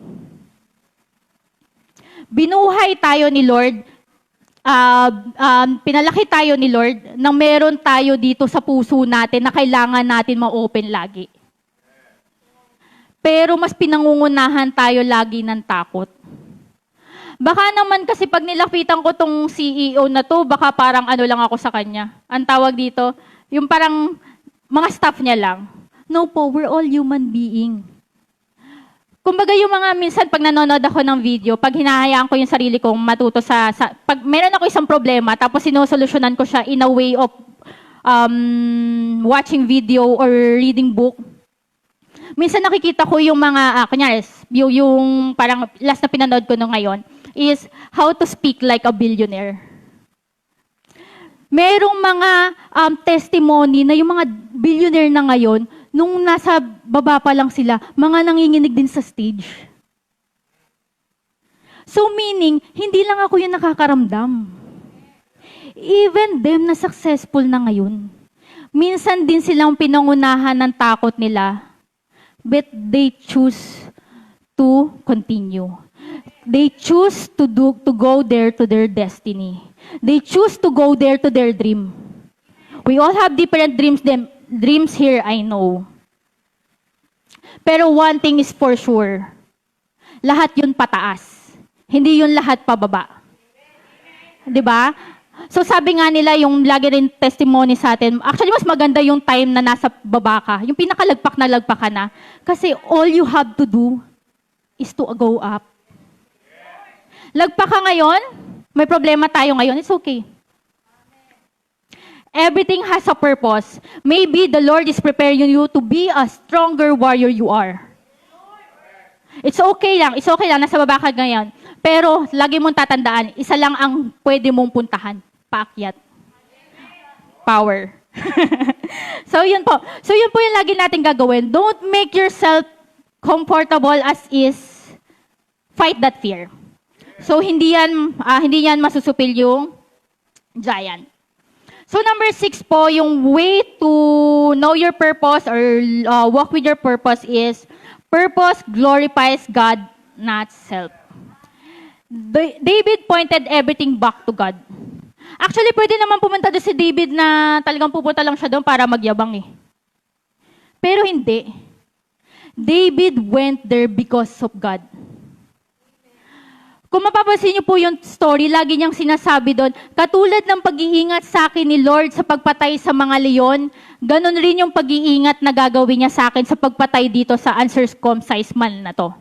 Binuhay tayo ni Lord, pinalaki tayo ni Lord nang meron tayo dito sa puso natin na kailangan natin ma-open lagi. Pero mas pinangungunahan tayo lagi ng takot. Baka naman kasi pag nilapitan ko tong CEO na to, baka parang ano lang ako sa kanya. Ang tawag dito, yung parang mga staff niya lang. No po, we're all human being. Kumbaga yung mga minsan pag nanonood ako ng video, pag hinahayaan ko yung sarili kong matuto pag meron ako isang problema, tapos sinusolusyonan ko siya in a way of watching video or reading book, minsan nakikita ko yung mga, kunyari, yung parang last na pinanood ko nung ngayon, is how to speak like a billionaire. Merong mga testimony na yung mga billionaire na ngayon, nung nasa baba pa lang sila, mga nanginginig din sa stage. So meaning, hindi lang ako yung nakakaramdam. Even them na successful na ngayon, minsan din silang pinangunahan ng takot nila, but they choose to continue. They choose to go there to their destiny. They choose to go there to their dream. We all have different dreams here, I know. Pero one thing is for sure, lahat yun pataas. Hindi yun lahat pababa. 'Di ba? So sabi nga nila, yung lagi rin testimony sa atin, actually mas maganda yung time na nasa baba ka, yung pinakalagpak na lagpak ka na. Kasi all you have to do is to go up. Lagpak ka ngayon, may problema tayo ngayon, it's okay. Everything has a purpose. Maybe the Lord is preparing you to be a stronger warrior you are. It's okay lang, nasa baba ka ngayon. Pero lagi mong tatandaan, isa lang ang pwede mong puntahan, paakyat. Power. So yun po yung lagi natin gagawin. Don't make yourself comfortable as is. Fight that fear. So hindi yan masusupil yung giant. So number 6 po, yung way to know your purpose or walk with your purpose is, purpose glorifies God, not self. David pointed everything back to God. Actually, pwede naman pumunta doon si David na talagang pupunta lang siya doon para magyabang eh. Pero hindi. David went there because of God. Kung mapapansin niyo po yung story, lagi niyang sinasabi doon, katulad ng pag-iingat sa akin ni Lord sa pagpatay sa mga leon, ganun rin yung pag-iingat na gagawin niya sa akin sa pagpatay dito sa uncircumcised man na to.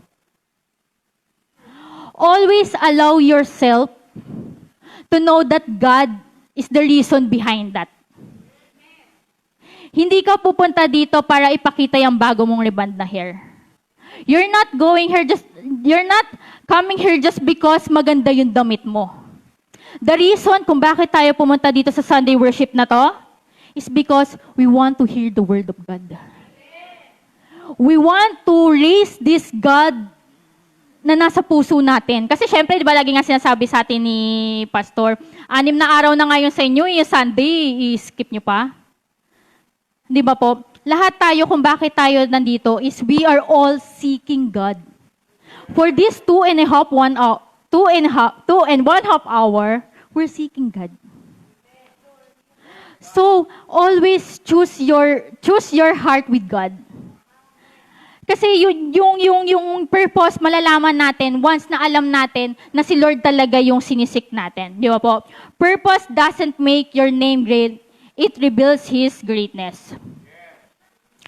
Always allow yourself to know that God is the reason behind that. Hindi ka pupunta dito para ipakita yung bago mong reband na hair. You're not coming here just because maganda yung damit mo. The reason kung bakit tayo pumunta dito sa Sunday worship na to is because we want to hear the Word of God. We want to raise this God na nasa puso natin. Kasi syempre, di ba lagi nga sinasabi sa atin ni Pastor, 6 na araw na ngayon sa inyo, yung Sunday, i-skip nyo pa. Di ba po? Lahat tayo kung bakit tayo nandito is we are all seeking God. For this 2.5 hour, we're seeking God. So, always choose your heart with God. Kasi yung purpose, malalaman natin once na alam natin na si Lord talaga yung sinisik natin. Di ba po? Purpose doesn't make your name great. It reveals His greatness.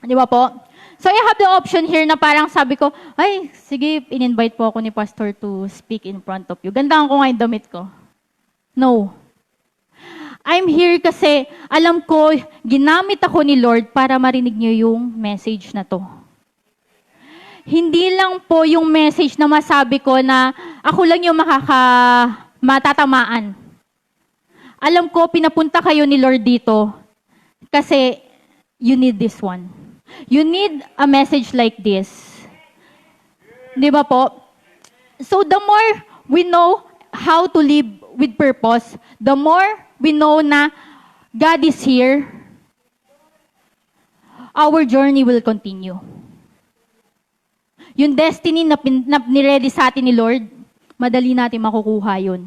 Di ba po? So I have the option here na parang sabi ko, ay, sige, in-invite po ako ni Pastor to speak in front of you. Gandaan ko nga yung damit ko. No. I'm here kasi alam ko, ginamit ako ni Lord para marinig niyo yung message na to. Hindi lang po yung message na masabi ko na ako lang yung matatamaan. Alam ko, pinapunta kayo ni Lord dito kasi you need this one. You need a message like this. Di ba po? So the more we know how to live with purpose, the more we know na God is here, our journey will continue. Yung destiny na niredy sa atin ni Lord, madali natin makukuha yun.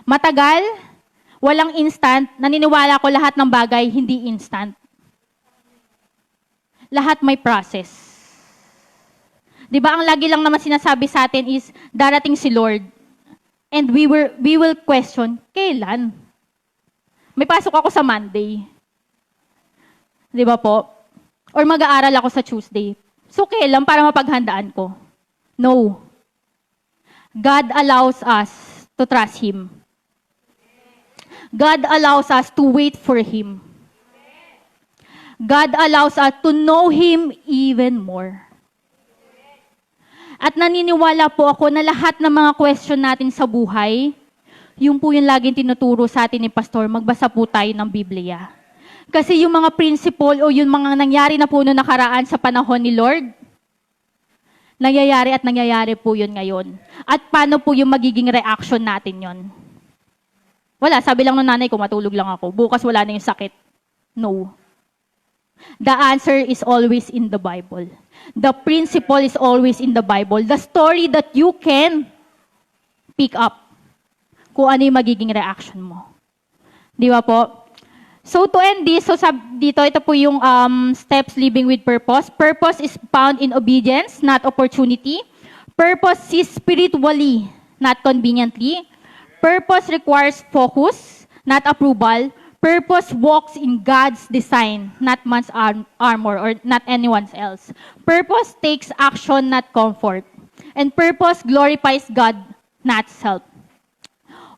Matagal, walang instant, naniniwala ko lahat ng bagay, hindi instant. Lahat may process. Di ba ang lagi lang naman sinasabi sa atin is, darating si Lord. And we will question, kailan? May pasok ako sa Monday. Di ba po? Or mag-aaral ako sa Tuesday. So, kailan para mapaghandaan ko? No. God allows us to trust Him. God allows us to wait for Him. God allows us to know Him even more. At naniniwala po ako na lahat ng mga question natin sa buhay, yung po yung laging tinuturo sa atin ni Pastor, magbasa po tayo ng Biblia. Kasi yung mga principle o yung mga nangyari na po noong nakaraan sa panahon ni Lord, nangyayari po yun ngayon. At paano po yung magiging reaction natin yon? Wala, sabi lang ng nanay ko, matulog lang ako. Bukas wala na yung sakit. No. The answer is always in the Bible. The principle is always in the Bible. The story that you can pick up kung ano yung magiging reaction mo. Di ba po? So to end this, dito, ito po yung steps living with purpose. Purpose is found in obedience, not opportunity. Purpose is spiritually, not conveniently. Purpose requires focus, not approval. Purpose walks in God's design, not man's armor or not anyone else. Purpose takes action, not comfort. And purpose glorifies God, not self.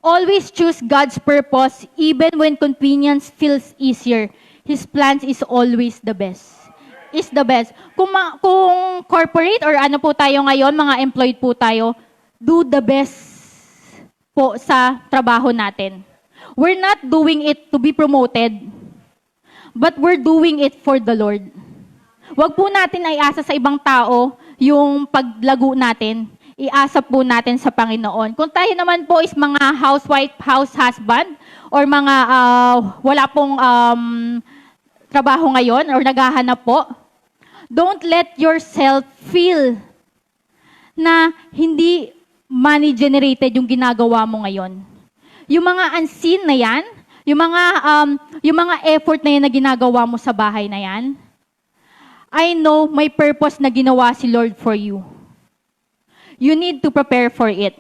Always choose God's purpose even when convenience feels easier. His plans is always the best. Is the best. Kung corporate or ano po tayo ngayon, mga employed po tayo, do the best po sa trabaho natin. We're not doing it to be promoted, but we're doing it for the Lord. Huwag po natin ay asa sa ibang tao yung paglago natin. Iasa po natin sa Panginoon. Kung tayo naman po is mga housewife, house husband, or mga wala pong trabaho ngayon or naghahanap po, don't let yourself feel na hindi money generated yung ginagawa mo ngayon. Yung mga unseen na yan, yung mga effort na yan na ginagawa mo sa bahay na yan, I know may purpose na ginawa si Lord for you. You need to prepare for it.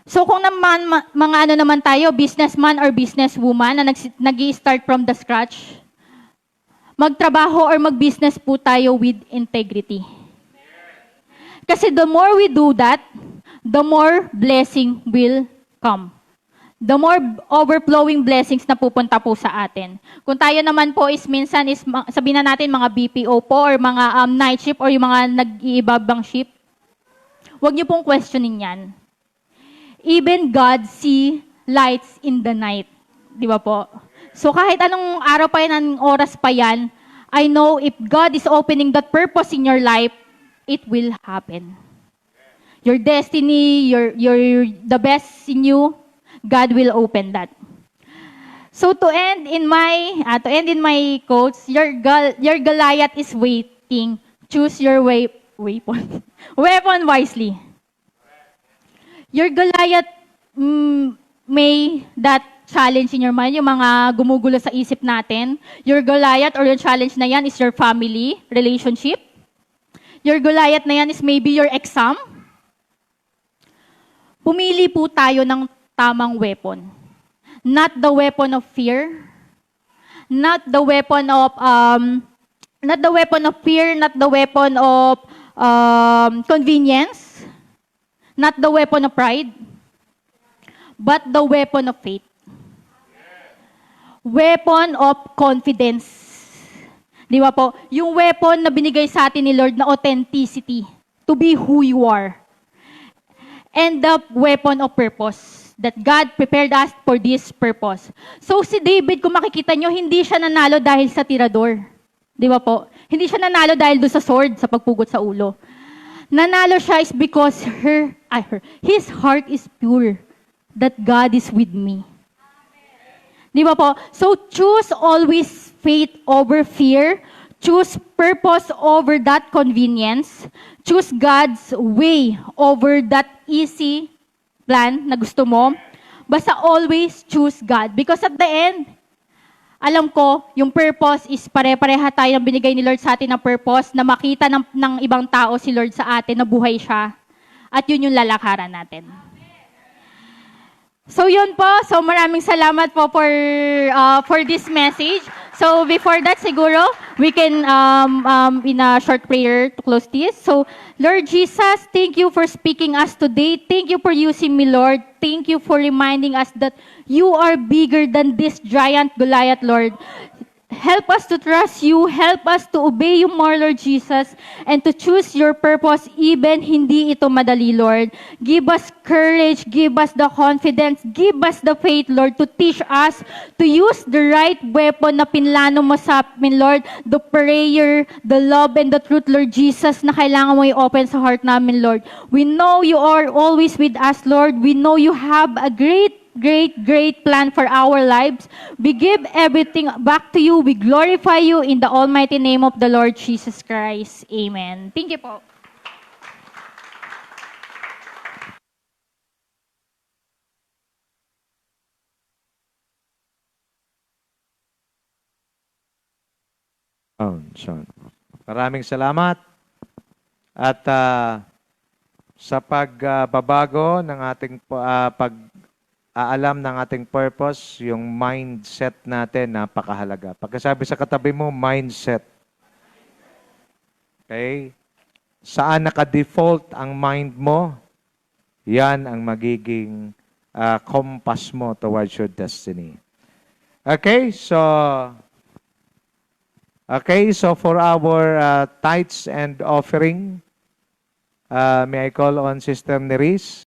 So kung naman, mga ano naman tayo, businessman or businesswoman na nag-i-start from the scratch, magtrabaho or mag-business po tayo with integrity. Kasi the more we do that, the more blessing will come. The more overflowing blessings na pupunta po sa atin. Kung tayo naman po is minsan is, sabihin na natin mga BPO po or mga night shift or yung mga nag-iibabang shift, Huwag niyo pong questioning yan. Even God see lights in the night. Di ba po? So kahit anong araw pa yan, anong oras pa yan, I know if God is opening that purpose in your life, it will happen. Your destiny, the best in you, God will open that. So to end in my quotes, your Goliath is waiting. Choose your weapon. Weapon wisely. Your Goliath may that challenge in your mind, yung mga gumugulo sa isip natin. Your Goliath or your challenge na yan is your family, relationship. Your Goliath na yan is maybe your exam. Pumili po tayo ng tamang weapon. Not the weapon of fear. Not the weapon of fear, not the weapon of convenience. Not the weapon of pride, but the weapon of faith. Weapon of confidence. Di ba po? Yung weapon na binigay sa atin ni Lord na authenticity, to be who you are. And the weapon of purpose, that God prepared us for this purpose. So si David, kung makikita nyo, hindi siya nanalo dahil sa tirador. Di ba po? Hindi siya nanalo dahil doon sa sword, sa pagpugot sa ulo. Nanalo siya is because his heart is pure, that God is with me. Di ba po? So choose always faith over fear. Choose purpose over that convenience. Choose God's way over that easy plan na gusto mo. Basta always choose God. Because at the end, alam ko, yung purpose is pare-pareha tayo ng binigay ni Lord sa atin na purpose na makita ng ibang tao si Lord sa atin na buhay siya. At yun yung lalakaran natin. So yun po. So maraming salamat po for this message. So before that, siguro, we can in a short prayer to close this. So Lord Jesus, thank you for speaking us today. Thank you for using me, Lord. Thank you for reminding us that you are bigger than this giant Goliath, Lord. Help us to trust you. Help us to obey you more, Lord Jesus, and to choose your purpose even hindi ito madali, Lord. Give us courage. Give us the confidence. Give us the faith, Lord, to teach us to use the right weapon na pinlano mo sa amin, Lord. The prayer, the love, and the truth, Lord Jesus, na kailangan mo i-open sa heart namin, Lord. We know you are always with us, Lord. We know you have a great plan for our lives. We give everything back to you. We glorify you in the almighty name of the Lord Jesus Christ. Amen. Thank you po. Sean. Maraming salamat. At sa pagbabago ng ating pag-aalam ng ating purpose, yung mindset natin, napakahalaga. Pagkasabi sa katabi mo, mindset. Okay? Saan naka-default ang mind mo, yan ang magiging compass mo towards your destiny. Okay, so for our tithes and offering, may I call on Sister Neris?